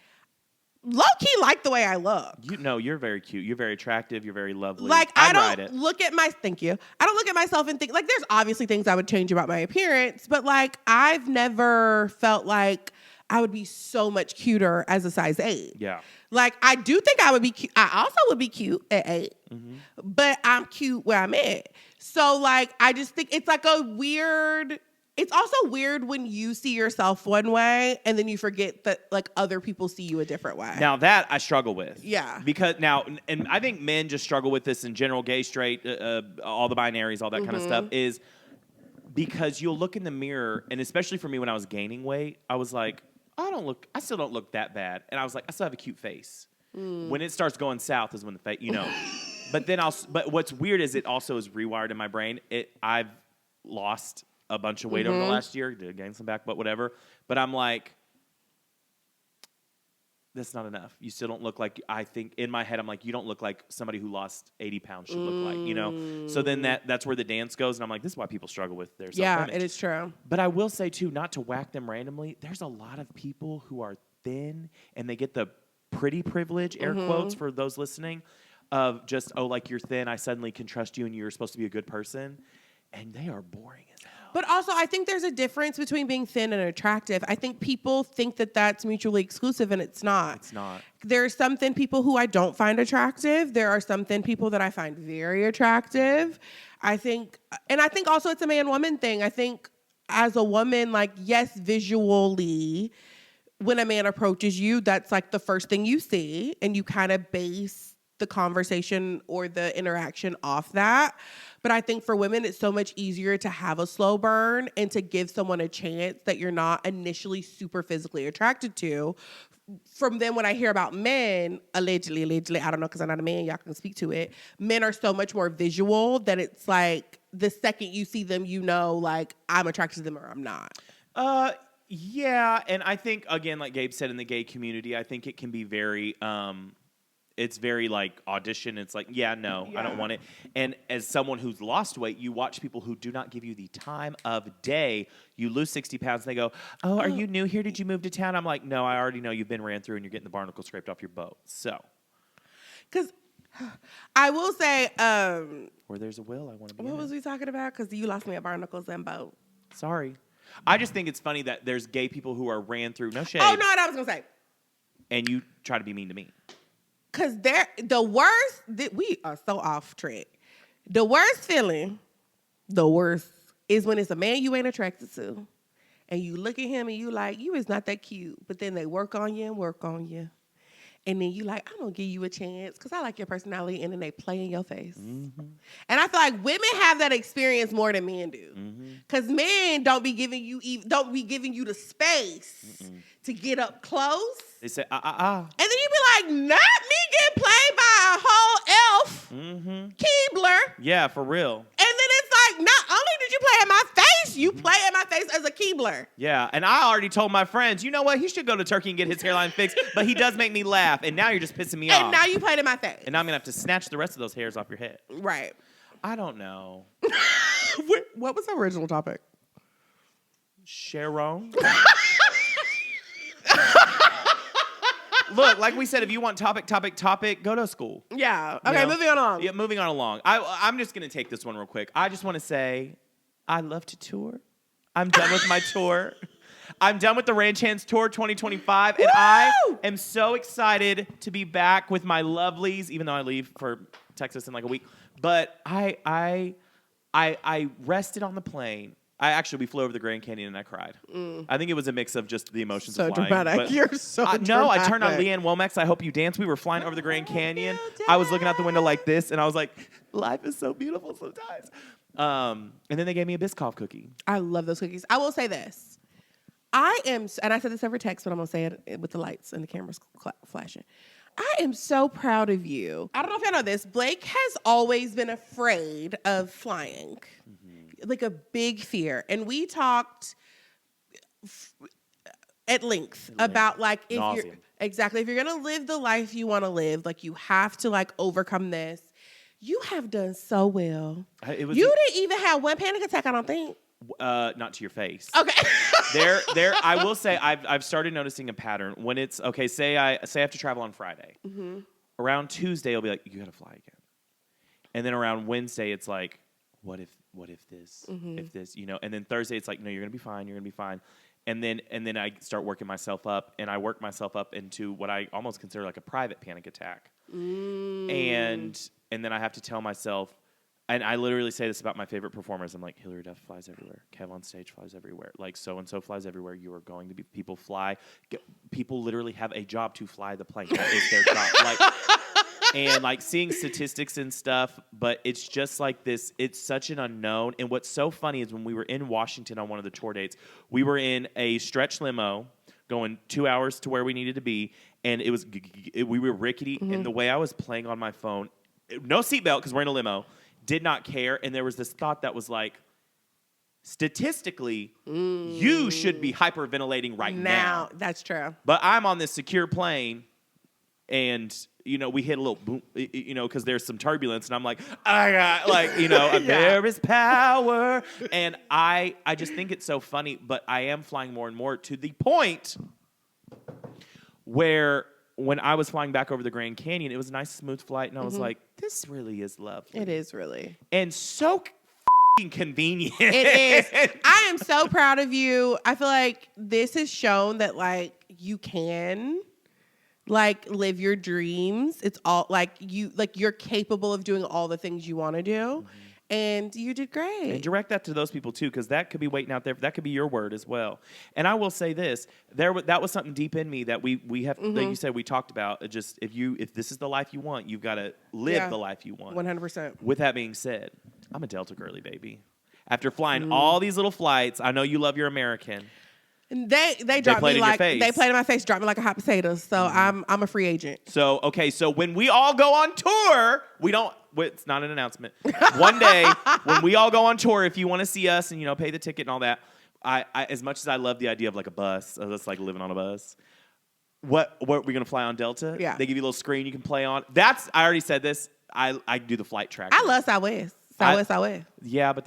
Low-key like the way I look. You're very cute. You're very attractive. You're very lovely. Like, I don't look at thank you. I don't look at myself and think, like, there's obviously things I would change about my appearance, but, like, I've never felt like I would be so much cuter as a size 8. Yeah. Like, I do think I would be cute. I also would be cute at 8, but I'm cute where I'm at. So, like, I just think it's like it's also weird when you see yourself one way and then you forget that, like, other people see you a different way. Now that I struggle with. Yeah. Because now, and I think men just struggle with this in general, gay, straight, all the binaries, all that kind of stuff, is because you'll look in the mirror, and especially for me when I was gaining weight, I was like, I still don't look that bad. And I was like, I still have a cute face. When it starts going south is when the face, but what's weird is it also is rewired in my brain. I've lost a bunch of weight over the last year, to gain some back, but whatever. But I'm like, that's not enough. You still don't look like, I think in my head, I'm like, you don't look like somebody who lost 80 pounds should look like, So then that's where the dance goes. And I'm like, this is why people struggle with their self-image. Yeah, it is true. But I will say, too, not to whack them randomly, there's a lot of people who are thin and they get the pretty privilege, air quotes for those listening, of just, like, you're thin, I suddenly can trust you and you're supposed to be a good person. And they are boring as hell. But also, I think there's a difference between being thin and attractive. I think people think that that's mutually exclusive, and it's not. It's not. There are some thin people who I don't find attractive. There are some thin people that I find very attractive. I think also it's a man-woman thing. I think as a woman, like, yes, visually, when a man approaches you, that's, like, the first thing you see, and you kind of base the conversation or the interaction off that. But I think for women, it's so much easier to have a slow burn and to give someone a chance that you're not initially super physically attracted to. From then, when I hear about men, allegedly, I don't know because I'm not a man, y'all can speak to it. Men are so much more visual that it's like the second you see them, like, I'm attracted to them or I'm not. Yeah, and I think, again, like Gabe said, in the gay community, I think it can be very... it's very, like, audition. It's like, I don't want it. And as someone who's lost weight, you watch people who do not give you the time of day. You lose 60 pounds, and they go, are you new here? Did you move to town? I'm like, no, I already know you've been ran through, and you're getting the barnacles scraped off your boat. So. Because I will say... where there's a will, I want to be What was we talking about? Because you lost me at barnacles and boat. Sorry. I just think it's funny that there's gay people who are ran through, no shade. Oh, no, I was going to say. And you try to be mean to me. Because we are so off track. The worst feeling, is when it's a man you ain't attracted to. And you look at him and you like, you is not that cute. But then they work on you. And then you like, I'm going to give you a chance because I like your personality. And then they play in your face. And I feel like women have that experience more than men do. Because men don't be giving you the space to get up close. They say, And then you be like, not me getting played by a whole elf, Keebler. Yeah, for real. And then it's like, not only did you play in my face, you play in my face as a Keebler. Yeah, and I already told my friends, you know what? He should go to Turkey and get his hairline fixed, but he does make me laugh, and now you're just pissing me off. And now you played in my face. And now I'm going to have to snatch the rest of those hairs off your head. Right. I don't know. What was the original topic? SHERRONE. Look, like we said, if you want topic, go to school. Yeah. Okay, moving on along. Yeah, moving on along. I'm just going to take this one real quick. I just want to say I love to tour. I'm done with my tour. I'm done with the Ranch Hands Tour 2025, and I am so excited to be back with my lovelies, even though I leave for Texas in like a week. But I rested on the plane. We flew over the Grand Canyon and I cried. I think it was a mix of just the emotions So of flying. dramatic. You're so dramatic. No, I turned on Leanne Womack's I Hope You Dance. We were flying over the Grand Canyon. I was looking out the window like this, and I was like, life is so beautiful sometimes. And then they gave me a Biscoff cookie. I love those cookies. I will say this. And I said this over text, but I'm going to say it with the lights and the cameras flashing. I am so proud of you. I don't know if y'all know this. Blake has always been afraid of flying. Like a big fear. And we talked at length about like if you're going to live the life you want to live, like you have to like overcome this. You have done so well. You didn't even have one panic attack, I don't think. Not to your face. Okay. There. I will say I've started noticing a pattern when it's okay. Say I have to travel on Friday. Around Tuesday, I'll be like, you got to fly again, and then around Wednesday, it's like, what if this, if this, and then Thursday, it's like, no, you're gonna be fine. You're gonna be fine, and then I start working myself up, and I work myself up into what I almost consider like a private panic attack, and then I have to tell myself. And I literally say this about my favorite performers. I'm like, Hillary Duff flies everywhere. Kev on stage flies everywhere. Like, so-and-so flies everywhere. You are going to be... People fly. People literally have a job to fly the plane. That is their job. And, like, seeing statistics and stuff. But it's just like this. It's such an unknown. And what's so funny is when we were in Washington on one of the tour dates, we were in a stretch limo going 2 hours to where we needed to be. And it was... We were rickety. And the way I was playing on my phone... No seatbelt because we're in a limo... Did not care, and there was this thought that was like, statistically, you should be hyperventilating right now. That's true. But I'm on this secure plane, and we hit a little boom, because there's some turbulence, and I'm like, I got there is power, and I just think it's so funny. But I am flying more and more to the point where. When I was flying back over the Grand Canyon, it was a nice, smooth flight, and I was like, this really is lovely. It is really. And so f***ing convenient. It is. I am so proud of you. I feel like this has shown that, like, you can, like, live your dreams. It's all, you're capable of doing all the things you want to do. And you did great. And direct that to those people, too, because that could be waiting out there. That could be your word as well. And I will say this. That was something deep in me that we have, like you said, we talked about. Just if this is the life you want, you've got to live the life you want. 100%. With that being said, I'm a Delta girly, baby. After flying all these little flights, I know you love your American. And they dropped me like they played in my face, dropped me like a hot potato. So I'm a free agent. So when we all go on tour, it's not an announcement. One day when we all go on tour, if you want to see us and pay the ticket and all that, I as much as I love the idea of like a bus, that's like living on a bus. What we're gonna fly on Delta? Yeah, they give you a little screen you can play on. I already said this. I do the flight tracker. I love Southwest. Southwest. Yeah, but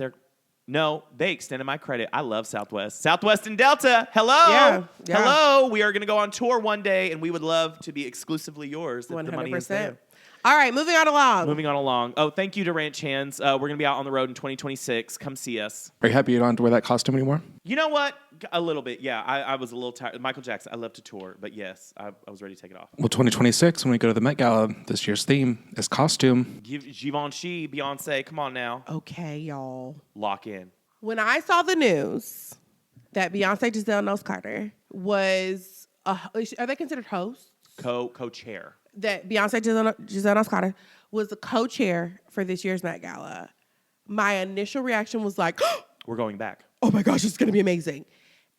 they extended my credit. I love Southwest. Southwest and Delta. Hello. Yeah. Hello. We are going to go on tour one day, and we would love to be exclusively yours if 100%. the money is there. All right, moving on along. Oh, thank you to Ranch Hands. We're going to be out on the road in 2026. Come see us. Are you happy you don't have to wear that costume anymore? You know what? A little bit, yeah. I was a little tired. Michael Jackson, I love to tour, but yes, I was ready to take it off. Well, 2026, when we go to the Met Gala, this year's theme is costume. Givenchy, Beyonce, come on now. Okay, y'all. Lock in. When I saw the news that Beyonce Giselle Knowles-Carter was, are they considered hosts? Co-chair. That Beyonce Giselle Knowles-Carter was the co-chair for this year's Met Gala. My initial reaction was like, we're going back. Oh my gosh, it's going to be amazing.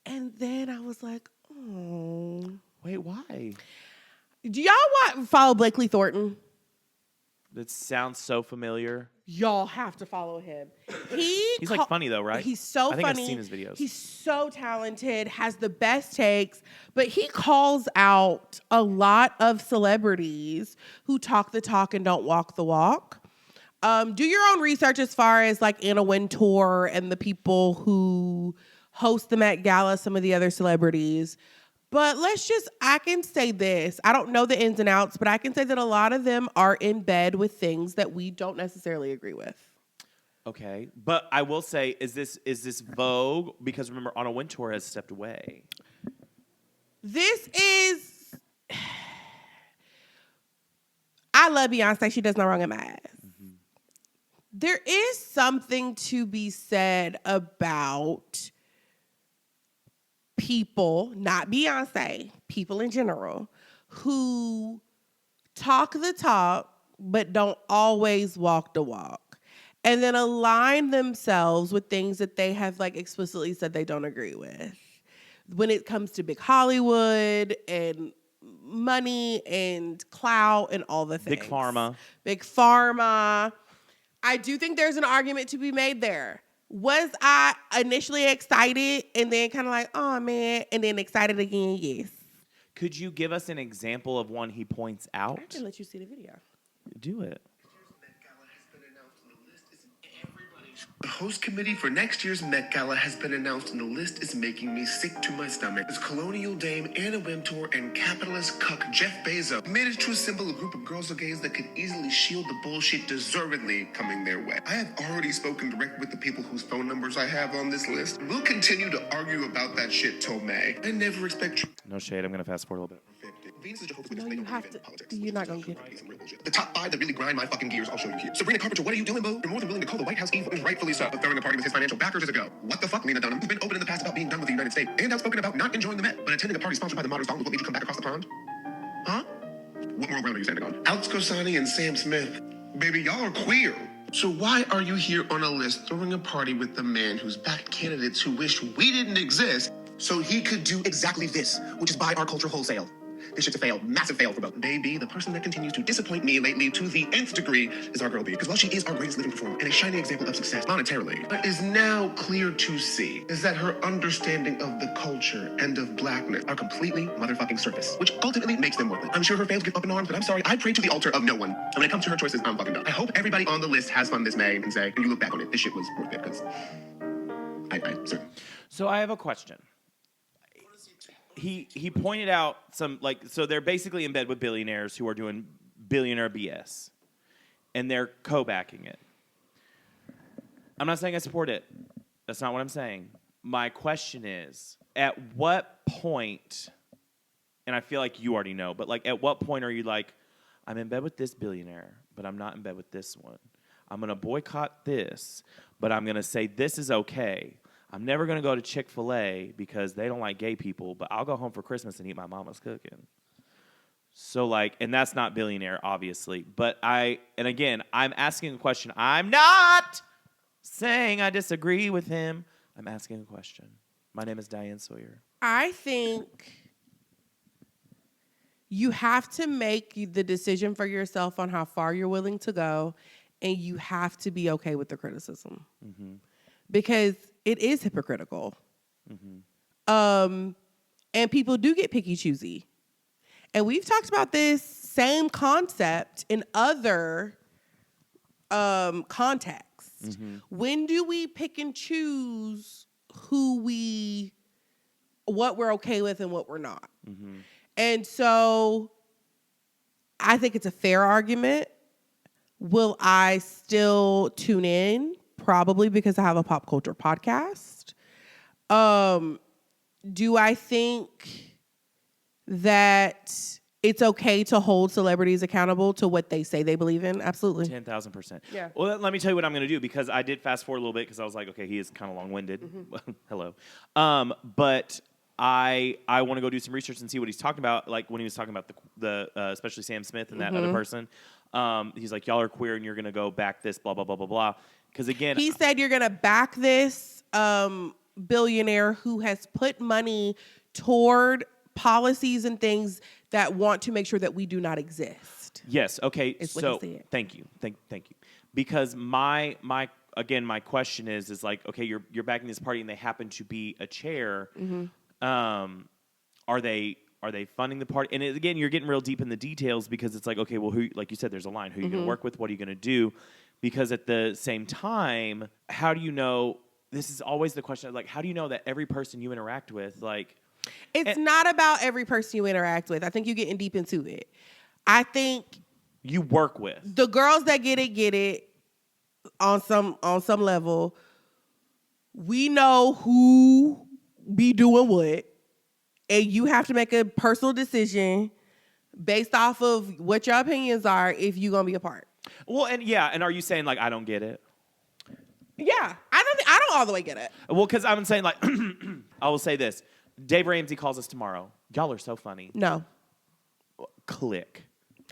And then I was like, oh. Wait, why? Do y'all follow Blakely Thornton? That sounds so familiar. Y'all have to follow him. He's like funny though, right? He's so funny. I think I've seen his videos. He's so talented, has the best takes, but he calls out a lot of celebrities who talk the talk and don't walk the walk. Do your own research as far as like Anna Wintour and the people who host the Met Gala, some of the other celebrities. But I can say this. I don't know the ins and outs, but I can say that a lot of them are in bed with things that we don't necessarily agree with. Okay. But I will say, is this Vogue? Because remember, Anna Wintour has stepped away. This is... I love Beyonce. She does not wrong in my eyes. Mm-hmm. there is something to be said about people, not Beyonce, people in general, who talk the talk but don't always walk the walk, and then align themselves with things that they have like explicitly said they don't agree with. When it comes to big Hollywood and money and clout and all the things. Big pharma. I do think there's an argument to be made there. Was I initially excited and then kind of like, oh man, and then excited again? Yes. Could you give us an example of one he points out? I can let you see the video. Do it. The host committee for next year's Met Gala has been announced, and the list is making me sick to my stomach. It's colonial dame Anna Wintour and capitalist cuck Jeff Bezos managed to assemble a group of girls or gays that could easily shield the bullshit deservedly coming their way. I have already spoken directly with the people whose phone numbers I have on this list. We'll continue to argue about that shit till May. I never expect... No shade. I'm going to fast forward a little bit. No, you have to. You're not going to get it. The top 5 that really grind my fucking gears, I'll show you here. Sabrina Carpenter, what are you doing, boo? You're more than willing to call the White House evil, and rightfully so. But throwing a party with his financial backers is a go. What the fuck, Lena Dunham? Who's been open in the past about being done with the United States, and outspoken about not enjoying the Met, but attending a party sponsored by the Modern Song was what made you come back across the pond? Huh? What moral ground are you standing on? Alex Kosani and Sam Smith. Baby, y'all are queer. So why are you here on a list throwing a party with the man who's backed candidates who wish we didn't exist so he could do exactly this, which is buy our culture wholesale? This shit's a fail, massive fail for both. Baby, the person that continues to disappoint me lately to the nth degree is our girl B. Because while she is our greatest living performer and a shining example of success monetarily, what is now clear to see is that her understanding of the culture and of blackness are completely motherfucking surface, which ultimately makes them worthless. I'm sure her fans get up in arms, but I'm sorry, I pray to the altar of no one. And when it comes to her choices, I'm fucking done. I hope everybody on the list has fun this May and say, when you look back on it, this shit was worth it, because sir. So I have a question. He pointed out some, like, so they're basically in bed with billionaires who are doing billionaire BS, and they're co-backing it. I'm not saying I support it. That's not what I'm saying. My question is, at what point, and I feel like you already know, but like at what point are you like, I'm in bed with this billionaire, but I'm not in bed with this one. I'm going to boycott this, but I'm going to say this is okay. I'm never going to go to Chick-fil-A because they don't like gay people, but I'll go home for Christmas and eat my mama's cooking. So, like, and that's not billionaire, obviously. But and again, I'm asking a question. I'm not saying I disagree with him. I'm asking a question. My name is Diane Sawyer. I think you have to make the decision for yourself on how far you're willing to go, and you have to be okay with the criticism. Mm-hmm. Because it is hypocritical. Mm-hmm. And people do get picky choosy. And we've talked about this same concept in other contexts. Mm-hmm. When do we pick and choose what we're okay with and what we're not? Mm-hmm. And so I think it's a fair argument. Will I still tune in? Probably, because I have a pop culture podcast. Do I think that it's okay to hold celebrities accountable to what they say they believe in? Absolutely. 10,000%. Yeah. Well, let me tell you what I'm going to do, because I did fast forward a little bit because I was like, okay, he is kind of long-winded. Mm-hmm. Hello. But I want to go do some research and see what he's talking about. Like when he was talking about the especially Sam Smith and that other person. He's like, y'all are queer and you're going to go back this, blah, blah, blah, blah, blah. Because again, he said you're going to back this billionaire who has put money toward policies and things that want to make sure that we do not exist. Yes. Okay. So thank you. Thank you. Because my question is like, okay, you're backing this party and they happen to be a chair. Mm-hmm. Are they funding the party? And again, you're getting real deep in the details, because it's like, okay, well, who, like you said, there's a line. Who are you going to work with? What are you going to do? Because at the same time, how do you know? This is always the question. Like, how do you know that every person you interact with, like, it's not about every person you interact with. I think you're getting deep into it. I think you work with the girls that get it on some level. We know who be doing what, and you have to make a personal decision based off of what your opinions are if you're gonna be a part. Well, and are you saying like I don't get it? Yeah, I don't all the way get it. Well, because I'm saying like, I will say this: Dave Ramsey calls us tomorrow. Y'all are so funny. No, Click.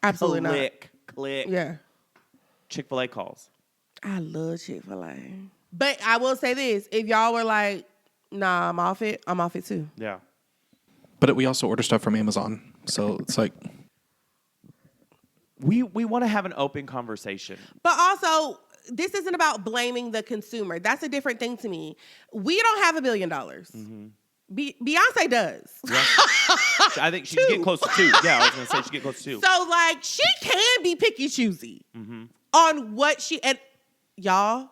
absolutely not. Click. Yeah, Chick-fil-A calls. I love Chick-fil-A. But I will say this: if y'all were like, "Nah, I'm off it," too. Yeah. But we also order stuff from Amazon, so it's like We want to have an open conversation. But also, this isn't about blaming the consumer. That's a different thing to me. We don't have $1 billion. Mm-hmm. Beyonce does. Yeah. I think she's getting close to 2. Yeah, I was going to say she's getting close to 2. So, like, she can be picky choosy on what she and y'all.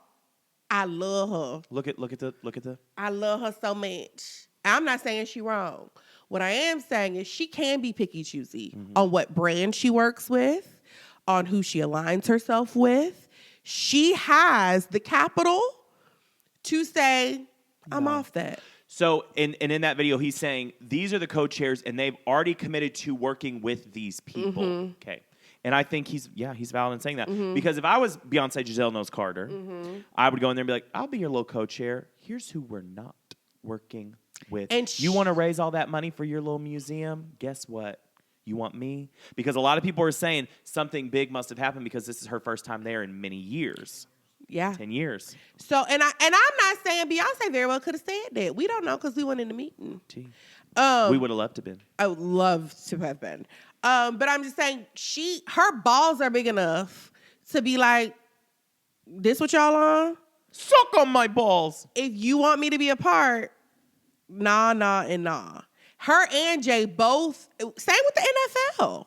I love her. Look at the. I love her so much. I'm not saying she's wrong. What I am saying is she can be picky choosy on what brand she works with, on who she aligns herself with. She has the capital to say, I'm off that. So, in that video, he's saying these are the co-chairs, and they've already committed to working with these people. Okay. And I think he's valid in saying that. Because if I was Beyonce Giselle Knowles Carter, I would go in there and be like, I'll be your little co-chair. Here's who we're not working with. And you want to raise all that money for your little museum? Guess what? You want me? Because a lot of people are saying something big must have happened because this is her first time there in many years. Yeah. 10 years. So, and I'm not saying Beyonce very well could have said that. We don't know because we weren't in the meeting. We would have loved to have been. I would love to have been. But I'm just saying her balls are big enough to be like, this what y'all on? Suck on my balls. If you want me to be a part, nah, and nah. Her and Jay both, same with the NFL.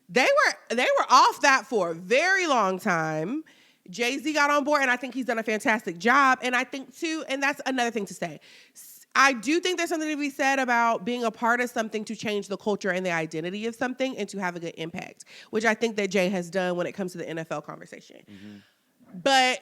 They were off that for a very long time. Jay-Z got on board, and I think he's done a fantastic job. And I think, too, and that's another thing to say, I do think there's something to be said about being a part of something to change the culture and the identity of something and to have a good impact, which I think that Jay has done when it comes to the NFL conversation. But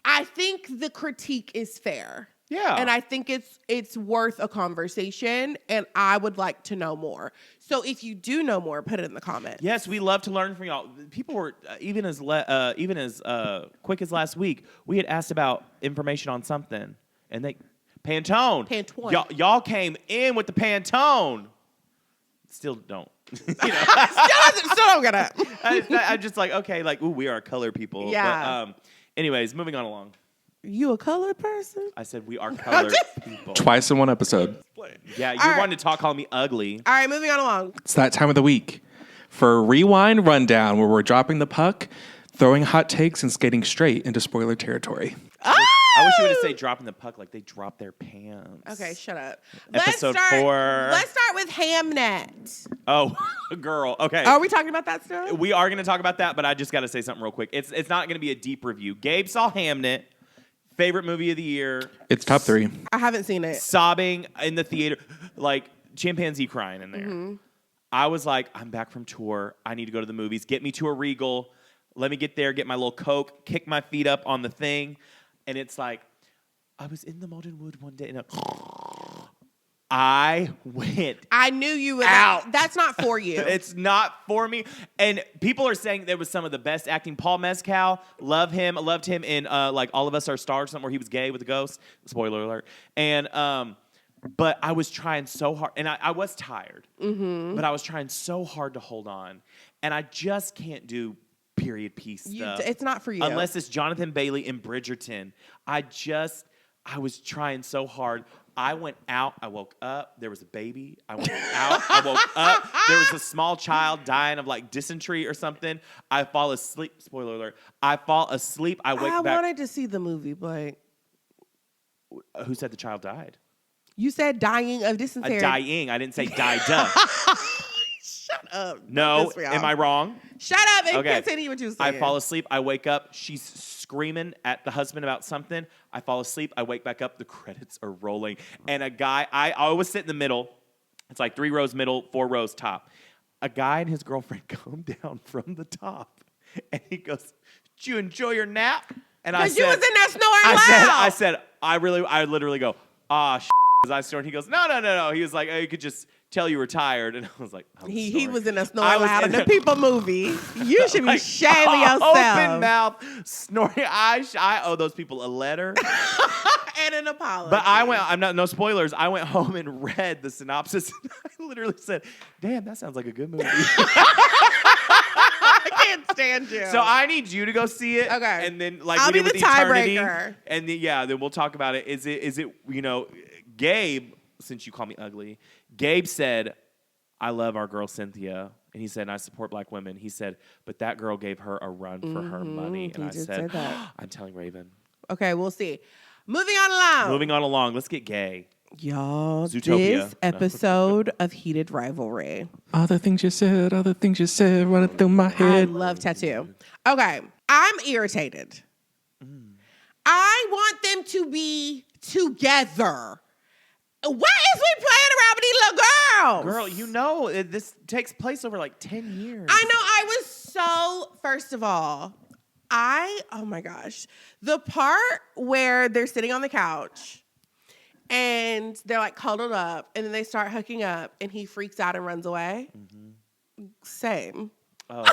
I think the critique is fair. Yeah. And I think it's worth a conversation, and I would like to know more. So if you do know more, put it in the comments. Yes, we love to learn from y'all. People were even as quick as last week. We had asked about information on something, and they Pantone. Y'all came in with the Pantone. Still don't. Still don't get it. I'm just like, okay, like, ooh, we are color people. Yeah. But, anyways, moving on along. You a colored person? I said we are colored people. twice in one episode. Yeah, you wanted to talk, calling me ugly. All right, moving on along. It's that time of the week for a rewind rundown where we're dropping the puck, throwing hot takes, and skating straight into spoiler territory. I wish you would have said dropping the puck like they dropped their pants. Okay, shut up. Episode 4. Let's start with HAMNET. Oh, girl. Okay. Are we talking about that still? We are going to talk about that, but I just got to say something real quick. It's not going to be a deep review. Gabe saw HAMNET. Favorite movie of the year. It's top 3. I haven't seen it. Sobbing in the theater, like chimpanzee crying in there. I was like, I'm back from tour. I need to go to the movies. Get me to a Regal. Let me get there, get my little Coke, kick my feet up on the thing. And it's like, I was in the Malden Wood one day, and I went. I knew you would. Out. That's not for you. It's not for me. And people are saying there was some of the best acting. Paul Mescal, loved him in like All of Us Are Stars, something where he was gay with a ghost. Spoiler alert. And but I was trying so hard, and I was tired. But I was trying so hard to hold on, and I just can't do period piece stuff. It's not for you. Unless it's Jonathan Bailey in Bridgerton. I was trying so hard. I went out. I woke up. There was a baby. I went out. I woke up. There was a small child dying of like dysentery or something. I fall asleep. Spoiler alert. I fall asleep. I wake back. I wanted to see the movie, but who said the child died? You said dying of dysentery. Dying. I didn't say died. Shut up. No. Am I wrong? Shut up and continue what you were saying. I fall asleep. I wake up. She's screaming at the husband about something. I fall asleep. I wake back up. The credits are rolling. And a guy, I always sit in the middle. It's like 3 rows middle, 4 rows top. A guy and his girlfriend come down from the top. And he goes, did you enjoy your nap? And I said, you was in there snoring loud. I literally go, I snored. He goes, no. He was like, oh, you could just tell you were tired. And I was like, He was in a snore I was loud in in the people movie. You should be like, shaming yourself. Open mouth, snoring. I owe those people a letter. And an apology. But no spoilers. I went home and read the synopsis. And I literally said, damn, that sounds like a good movie. I can't stand you. So I need you to go see it. Okay. And then like I'll we be did with the Eternity. tiebreaker. And then we'll talk about it. Is it Gabe, since you call me ugly, Gabe said, I love our girl Cynthia. And he said, and I support black women. He said, but that girl gave her a run for her money. And He I did said, say that. I'm telling Raven. Okay, we'll see. Moving on along. Let's get gay. Y'all, Zootopia. this episode of Heated Rivalry. All the things you said, running through my I head. love tattoo. Okay, I'm irritated. I want them to be together. What is we playing around with these little girls? Girl, this takes place over like 10 years. I know. I was so, first of all, oh my gosh. The part where they're sitting on the couch and they're like cuddled up and then they start hooking up and he freaks out and runs away. Mm-hmm. Same. Oh.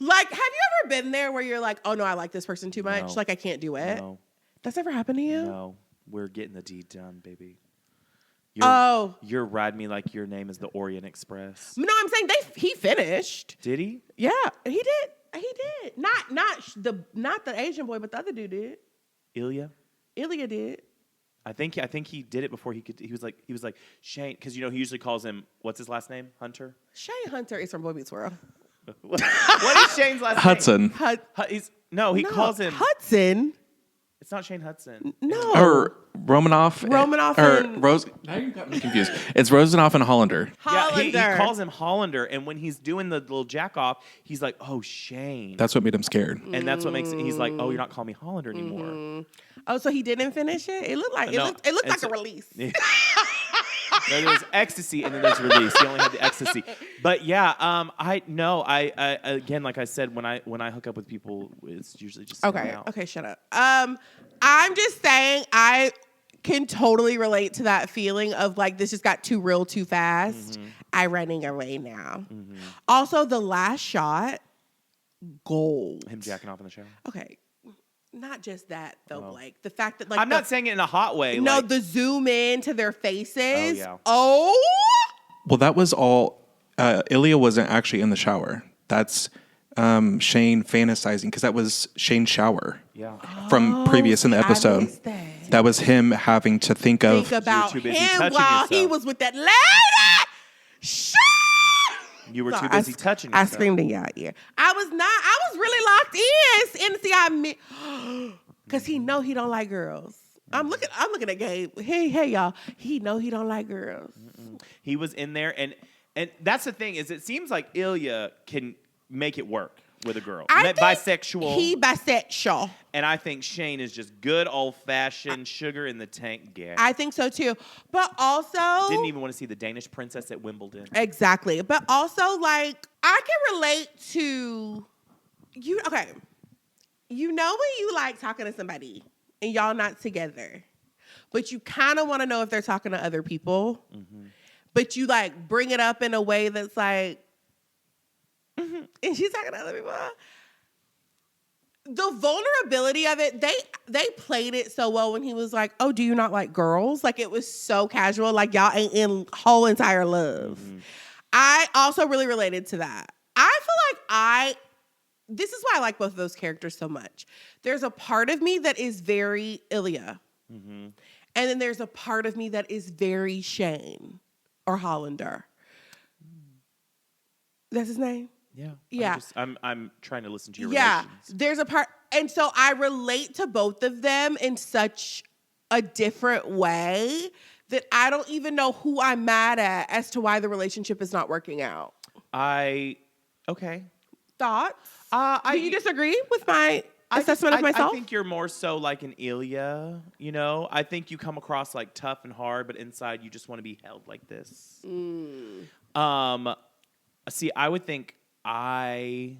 Like, have you ever been there where you're like, oh no, I like this person too much? No. Like, I can't do it. No. That's ever happened to you? No. We're getting the deed done, baby. You're riding me like your name is the Orient Express. No, I'm saying he finished. Did he? Yeah, he did. He did. Not the Asian boy, but the other dude did. Ilya did. I think he did it before he could. He was like Shane, because he usually calls him, what's his last name? Hunter. Shane Hunter is from Boy Meets World. What is Shane's last Hudson. name? He calls him Hudson. It's not Shane Hudson. No. Or Romanoff. Or and Rose. Now you got me confused. It's Rosenoff and Hollander. Hollander. Yeah, he calls him Hollander, and when he's doing the little jack off, he's like, "Oh, Shane." That's what made him scared. And that's what makes it. He's like, "Oh, you're not calling me Hollander anymore." Oh, so he didn't finish it? It looked like No. it looked And like so- a release. No, there was ecstasy and then there's release. He only had the ecstasy. But yeah, I again, like I said, when I hook up with people, it's usually just hanging out. Okay, shut up. I'm just saying I can totally relate to that feeling of like this just got too real too fast. I'm running away now. Also, the last shot, gold. Him jacking off in the shower. Okay. Not just that though, Blake. The fact that like I'm not saying it in a hot way. No, like, the zoom in to their faces. yeah. Oh. Well, that was all. Ilya wasn't actually in the shower. That's Shane fantasizing because that was Shane's shower. Yeah. From previous in the see, I episode. missed that. That was him having to think of. Think about too busy him touching while he yourself. was with that lady. Shut. You were Sorry, too busy touching I yourself. screamed in your ear. I was really locked in. And see, because he know he don't like girls. I'm looking at Gabe. Hey, y'all. He know he don't like girls. He was in there, and that's the thing is, it seems like Ilya can make it work with a girl. I think Bisexual. He bisexual. And I think Shane is just good old-fashioned sugar in the tank gas. I think so too. But also Didn't even want to see the Danish princess at Wimbledon. exactly. But also like I can relate to you. Okay, you know when you like talking to somebody and y'all not together, but you kind of want to know if they're talking to other people, but you like bring it up in a way that's like, and she's talking to other people. The vulnerability of it, they played it so well when he was like, "Oh, do you not like girls?" Like it was so casual, like y'all ain't in whole entire love. I also really related to that. I feel like this is why I like both of those characters so much. There's a part of me that is very Ilya, and then there's a part of me that is very Shane or Hollander. That's his name. Yeah. Yeah. I'm trying to listen to your Yeah, relations. there's a part, and so I relate to both of them in such a different way that I don't even know who I'm mad at as to why the relationship is not working out. Okay. Thoughts? Do you disagree with my assessment of myself? I think you're more so like an Ilya, you know? I think you come across like tough and hard, but inside you just want to be held like this. See, I would think I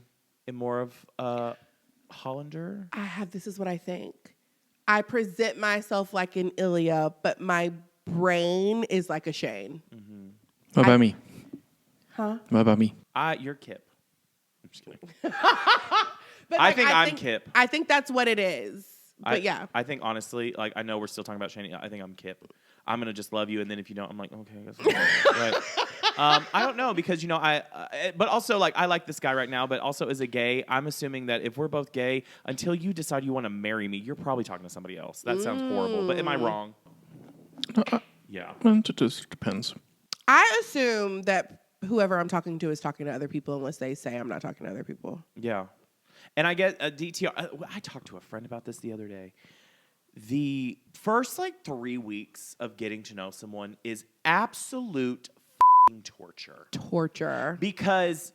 am more of a Hollander. This is what I think. I present myself like an Ilya, but my brain is like a Shane. Mm-hmm. What about me? Huh? What about me? You're Kip. I'm just kidding. But I think I'm Kip. I think that's what it is. But yeah. I think honestly, like I know we're still talking about Shane. I think I'm Kip. I'm gonna just love you, and then if you don't, I'm like, okay, I guess. But, I don't know because but also like I like this guy right now, but also as a gay, I'm assuming that if we're both gay, until you decide you want to marry me, you're probably talking to somebody else. That sounds horrible, but am I wrong? Yeah. It just depends. I assume that whoever I'm talking to is talking to other people unless they say I'm not talking to other people. Yeah. And I get a DTR. I talked to a friend about this the other day. The first 3 weeks of getting to know someone is absolute torture. Torture. Because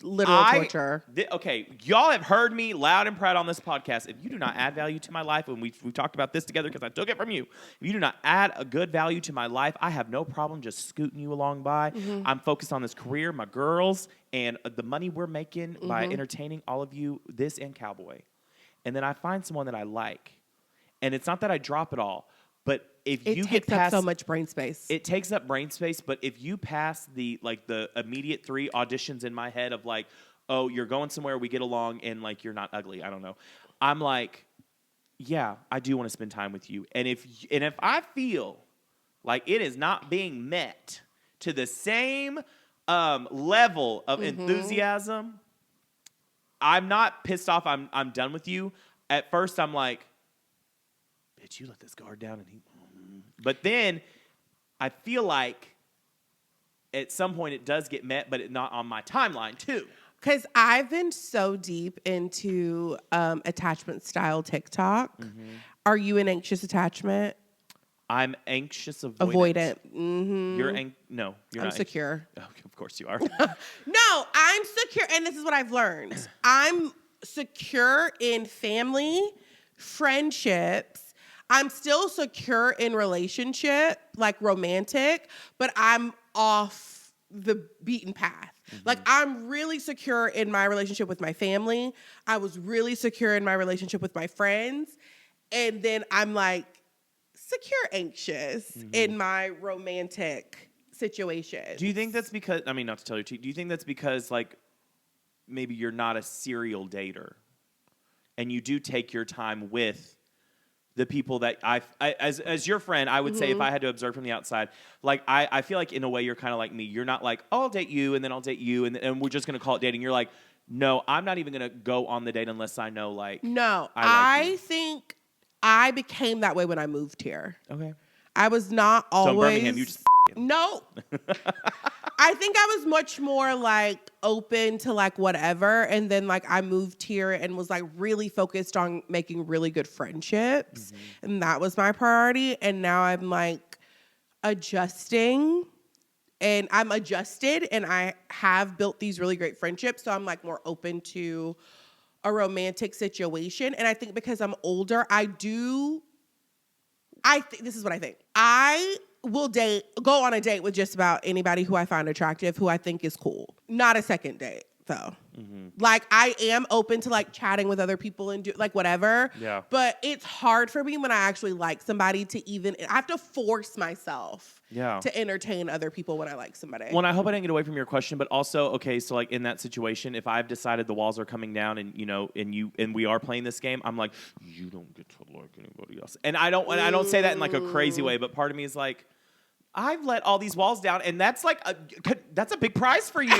literal torture. Okay, y'all have heard me loud and proud on this podcast. If you do not add value to my life, and we've talked about this together because I took it from you. If you do not add a good value to my life, I have no problem just scooting you along by. Mm-hmm. I'm focused on this career, my girls, and the money we're making by entertaining all of you, this and Cowboy. And then I find someone that I like. And it's not that I drop it all, but if you get past... It takes up so much brain space. It takes up brain space, but if you pass the immediate 3 auditions in my head of oh, you're going somewhere, we get along, and you're not ugly, I don't know. I'm like, yeah, I do want to spend time with you. And if I feel like it is not being met to the same level of enthusiasm, I'm not pissed off. I'm done with you. At first, I'm like, bitch, you let this guard down, and but then I feel like at some point it does get met, but it's not on my timeline too. Because I've been so deep into attachment style TikTok. Mm-hmm. Are you an anxious attachment? I'm anxious avoidant. Mm-hmm. You're no, you're I'm not secure. Oh, of course you are. No, I'm secure, and this is what I've learned. I'm secure in family, friendships. I'm still secure in relationship, romantic, but I'm off the beaten path. Mm-hmm. I'm really secure in my relationship with my family. I was really secure in my relationship with my friends. And then I'm secure anxious in my romantic situation. Do you think that's because, not to tell you, do you think that's because maybe you're not a serial dater and you do take your time with the people that as your friend, I would say if I had to observe from the outside, I feel like in a way you're kind of like me. You're not oh, I'll date you and then I'll date you and we're just going to call it dating. You're like, no, I'm not even going to go on the date unless I know No, I think I became that way when I moved here. Okay. I was not always... So in Birmingham, you just... No. I think I was much more open to whatever. And then I moved here and was really focused on making really good friendships. Mm-hmm. And that was my priority. And now I'm adjusting. And I'm adjusted and I have built these really great friendships. So I'm more open to a romantic situation. And I think because I'm older, this is what I think. I will go on a date with just about anybody who I find attractive, who I think is cool. Not a second date, though. Mm-hmm. I am open to chatting with other people and do whatever. Yeah. But it's hard for me when I actually like somebody I have to force myself to entertain other people when I like somebody. Well, I hope I didn't get away from your question, but also, okay, so in that situation, if I've decided the walls are coming down and and we are playing this game, I'm you don't get to like anybody else. And I don't say that in a crazy way, but part of me is I've let all these walls down, and that's that's a big prize for you.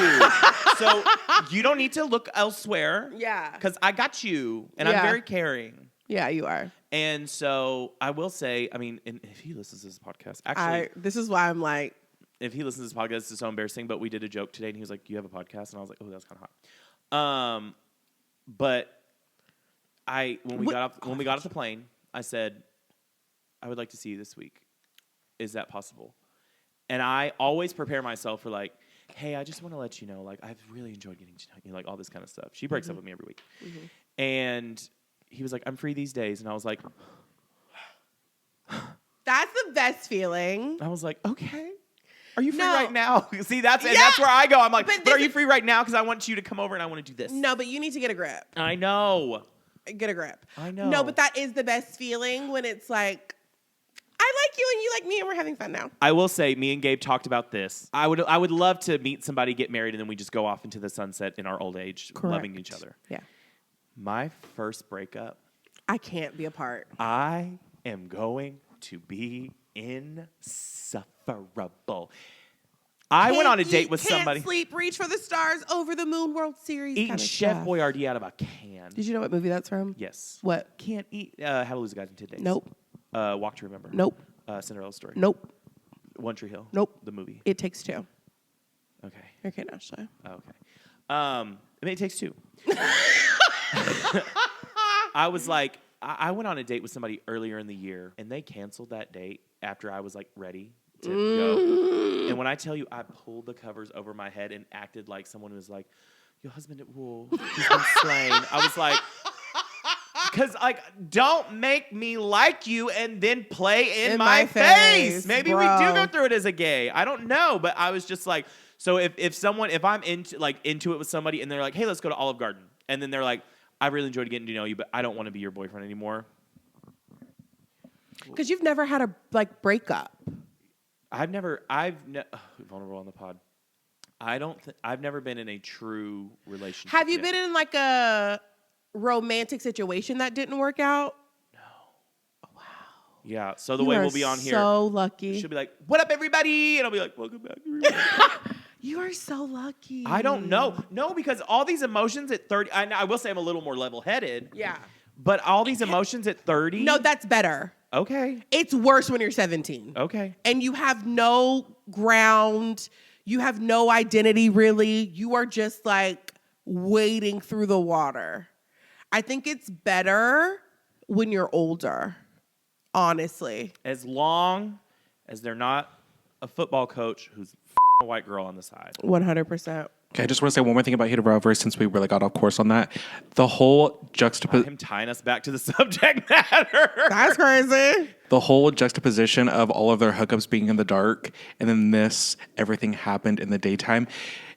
So you don't need to look elsewhere. Yeah. Because I got you, and I'm very caring. Yeah, you are. And so I will say, and if he listens to this podcast, actually, this is why I'm if he listens to this podcast, it's so embarrassing. But we did a joke today, and he was like, "You have a podcast?" And I was like, "Oh, that's kind of hot." But when we got off the plane, I said, "I would like to see you this week. Is that possible?" And I always prepare myself for hey, I just want to let you know, I've really enjoyed getting to know you, all this kind of stuff. She breaks up with me every week. Mm-hmm. And he was like, I'm free these days. And I was like, that's the best feeling. I was like, okay. Are you free right now? See, that's where I go. I'm like, but are you free right now? Because I want you to come over and I want to do this. No, but you need to get a grip. I know. Get a grip. I know. No, but that is the best feeling when it's like, I like you and you like me and we're having fun now. I will say, me and Gabe talked about this. I would love to meet somebody, get married, and then we just go off into the sunset in our old age, loving each other. Yeah. My first breakup. I can't be a part. I am going to be insufferable. I went on a date with somebody. Can't sleep, reach for the stars, over the moon, World Series. Eating kind of Chef stuff. Boyardee out of a can. Did you know what movie that's from? Yes. What? Can't eat. How to Lose a Guy in 10 Days. Nope. Walk to Remember. Nope. Cinderella Story. Nope. One Tree Hill. Nope. The movie. It Takes Two. Okay. Okay, Ashley. Okay. I mean, It Takes Two. I was like, I went on a date with somebody earlier in the year, and they canceled that date after I was like ready to go. And when I tell you, I pulled the covers over my head and acted like someone who was like, your husband at war, he's been slain. I was like, because like, don't make me like you and then play in my face. Maybe bro. we do go through it as a gay. I don't know, but I was just like, so if I'm into it with somebody and they're like, hey, let's go to Olive Garden, and then they're like, I really enjoyed getting to know you, but I don't want to be your boyfriend anymore. Because you've never had a breakup. Vulnerable on the pod. I've never been in a true relationship. Have you yet. been in like a romantic situation that didn't work out? Yeah. So the way we'll be on here, so lucky. she'll be like, "What up, everybody?" And I'll be like, "Welcome back, everybody." You are so lucky. I don't know. No, because all these emotions at 30, I will say I'm a little more level-headed. Yeah. But all these emotions at 30. No, that's better. Okay. It's worse when you're 17. Okay. And you have no ground. You have no identity, really. You are just like wading through the water. I think it's better when you're older, honestly. As long as they're not a football coach who's a white girl on the side. 100%. Okay, I just want to say one more thing about Heated Rivalry since we really got off course on that. The whole Him tying us back to the subject matter. That's crazy. the whole juxtaposition of all of their hookups being in the dark and then everything happened in the daytime.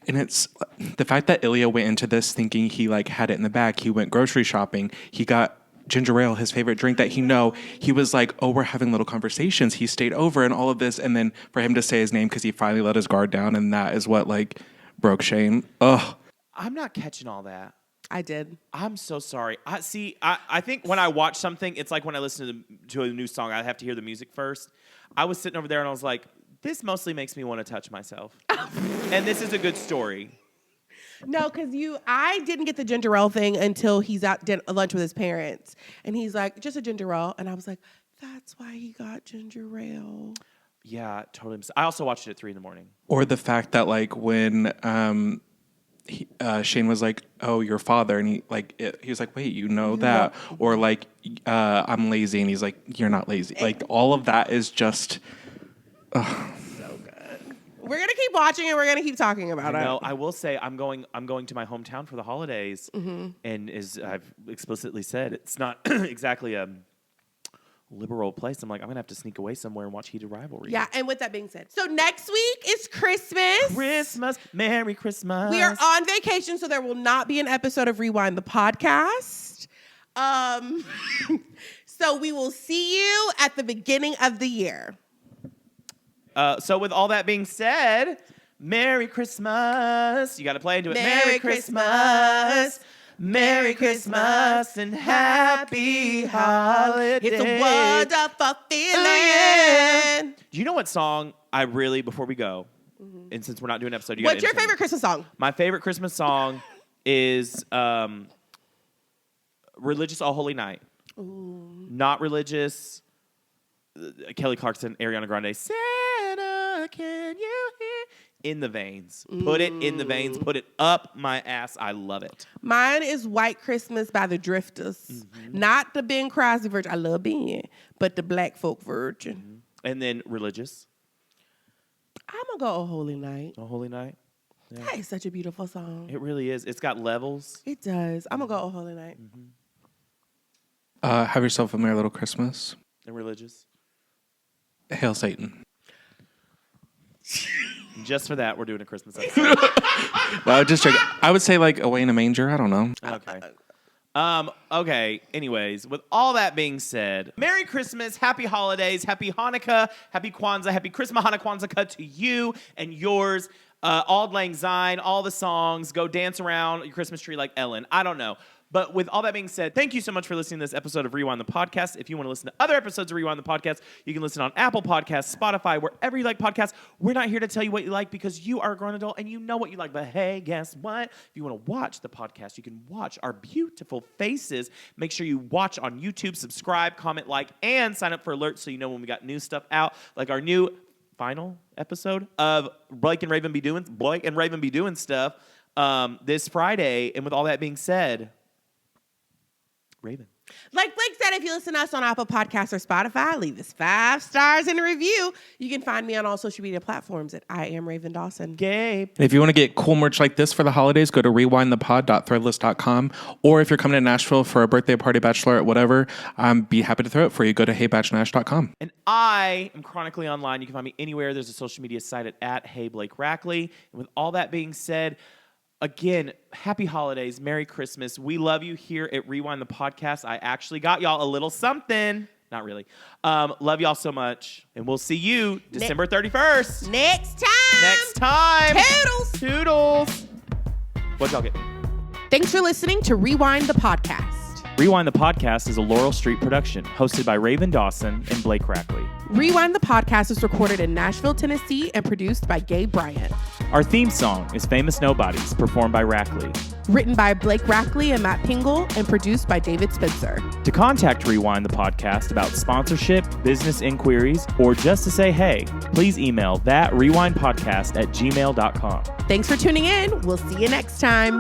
And it's the fact that Ilya went into this thinking he like had it in the back. He went grocery shopping. He got ginger ale, his favorite drink that he was like, oh, we're having little conversations. He stayed over and all of this. And then for him to say his name because he finally let his guard down. And that is what like broke Shane. Ugh. I'm not catching all that. I did. I'm so sorry. I think when I watch something, it's like when I listen to a new song, I have to hear the music first. I was sitting over there and I was like, this mostly makes me want to touch myself. And this is a good story. No, because I didn't get the ginger ale thing until he's at lunch with his parents. And he's like, just a ginger ale. And I was like, that's why he got ginger ale. Yeah, totally. I also watched it at 3 a.m. Or the fact that like when Shane was like, oh, your father. And he was like, wait, you know that? Or like, I'm lazy. And he's like, you're not lazy. Like all of that is just... So good. We're gonna keep watching and we're gonna keep talking about it. No, I will say I'm going to my hometown for the holidays, and as I've explicitly said, it's not exactly a liberal place. I'm like, I'm gonna have to sneak away somewhere and watch Heated Rivalry. Yeah, and with that being said, so next week is Christmas. Christmas, Merry Christmas. We are on vacation, so there will not be an episode of Rewind the podcast. So we will see you at the beginning of the year. So with all that being said, Merry Christmas. You got to play into it. Merry Christmas. Merry Christmas and Happy Holidays. It's a wonderful feeling. Yeah. Do you know what song I really, before we go, and since we're not doing an episode, What's your favorite Christmas song? My favorite Christmas song is Religious All Holy Night. Ooh. Not religious. Kelly Clarkson, Ariana Grande. Santa, can you hear? In the veins. Put it in the veins. Put it up my ass. I love it. Mine is White Christmas by the Drifters. Not the Ben Crosby version. I love Ben, but the black folk version. And then religious. I'm going to go Oh Holy Night. Oh Holy Night. Yeah. That is such a beautiful song. It really is. It's got levels. It does. I'm going to go Oh Holy Night. have yourself a Merry Little Christmas. And religious. Hail Satan. Just for that, we're doing a Christmas episode. Well, just check. I would say like Away in a Manger. I don't know. Okay. Okay, anyways, with all that being said, Merry Christmas, Happy Holidays, Happy Hanukkah, Happy Kwanzaa, Happy Christmas, Hanukkah, Kwanzaa to you and yours. Auld Lang Syne, all the songs, go dance around your Christmas tree like Ellen. I don't know. But with all that being said, thank you so much for listening to this episode of Rewind the Podcast. If you want to listen to other episodes of Rewind the Podcast, you can listen on Apple Podcasts, Spotify, wherever you like podcasts. We're not here to tell you what you like because you are a grown adult and you know what you like. But hey, guess what? If you want to watch the podcast, you can watch our beautiful faces. Make sure you watch on YouTube, subscribe, comment, like, and sign up for alerts so you know when we got new stuff out, like our new final episode of Blake and Raven Be Doing Stuff this Friday. And with all that being said, Raven. Like Blake said, if you listen to us on Apple Podcasts or Spotify, leave us 5 stars and a review. You can find me on all social media platforms at I am Raven Dawson. Gabe. And if you want to get cool merch like this for the holidays, go to rewindthepod.threadless.com. Or if you're coming to Nashville for a birthday party, bachelorette, whatever, be happy to throw it for you. Go to heybatchnash.com. And I am chronically online. You can find me anywhere. There's a social media site at HeyBlakeRackley. And with all that being said, again, happy holidays, Merry Christmas. We love you here at Rewind the Podcast. I actually got y'all a little something. Not really. Love y'all so much. And we'll see you December 31st. Next time. Toodles. What y'all get? Thanks for listening to Rewind the Podcast. Rewind the Podcast is a Laurel Street production, hosted by Raven Dawson and Blake Rackley. Rewind the Podcast is recorded in Nashville, Tennessee, and produced by Gabe Bryant. Our theme song is Famous Nobodies, performed by Rackley. Written by Blake Rackley and Matt Pingle, and produced by David Spencer. To contact Rewind the Podcast about sponsorship, business inquiries, or just to say hey, please email thatrewindpodcast@gmail.com. Thanks for tuning in. We'll see you next time.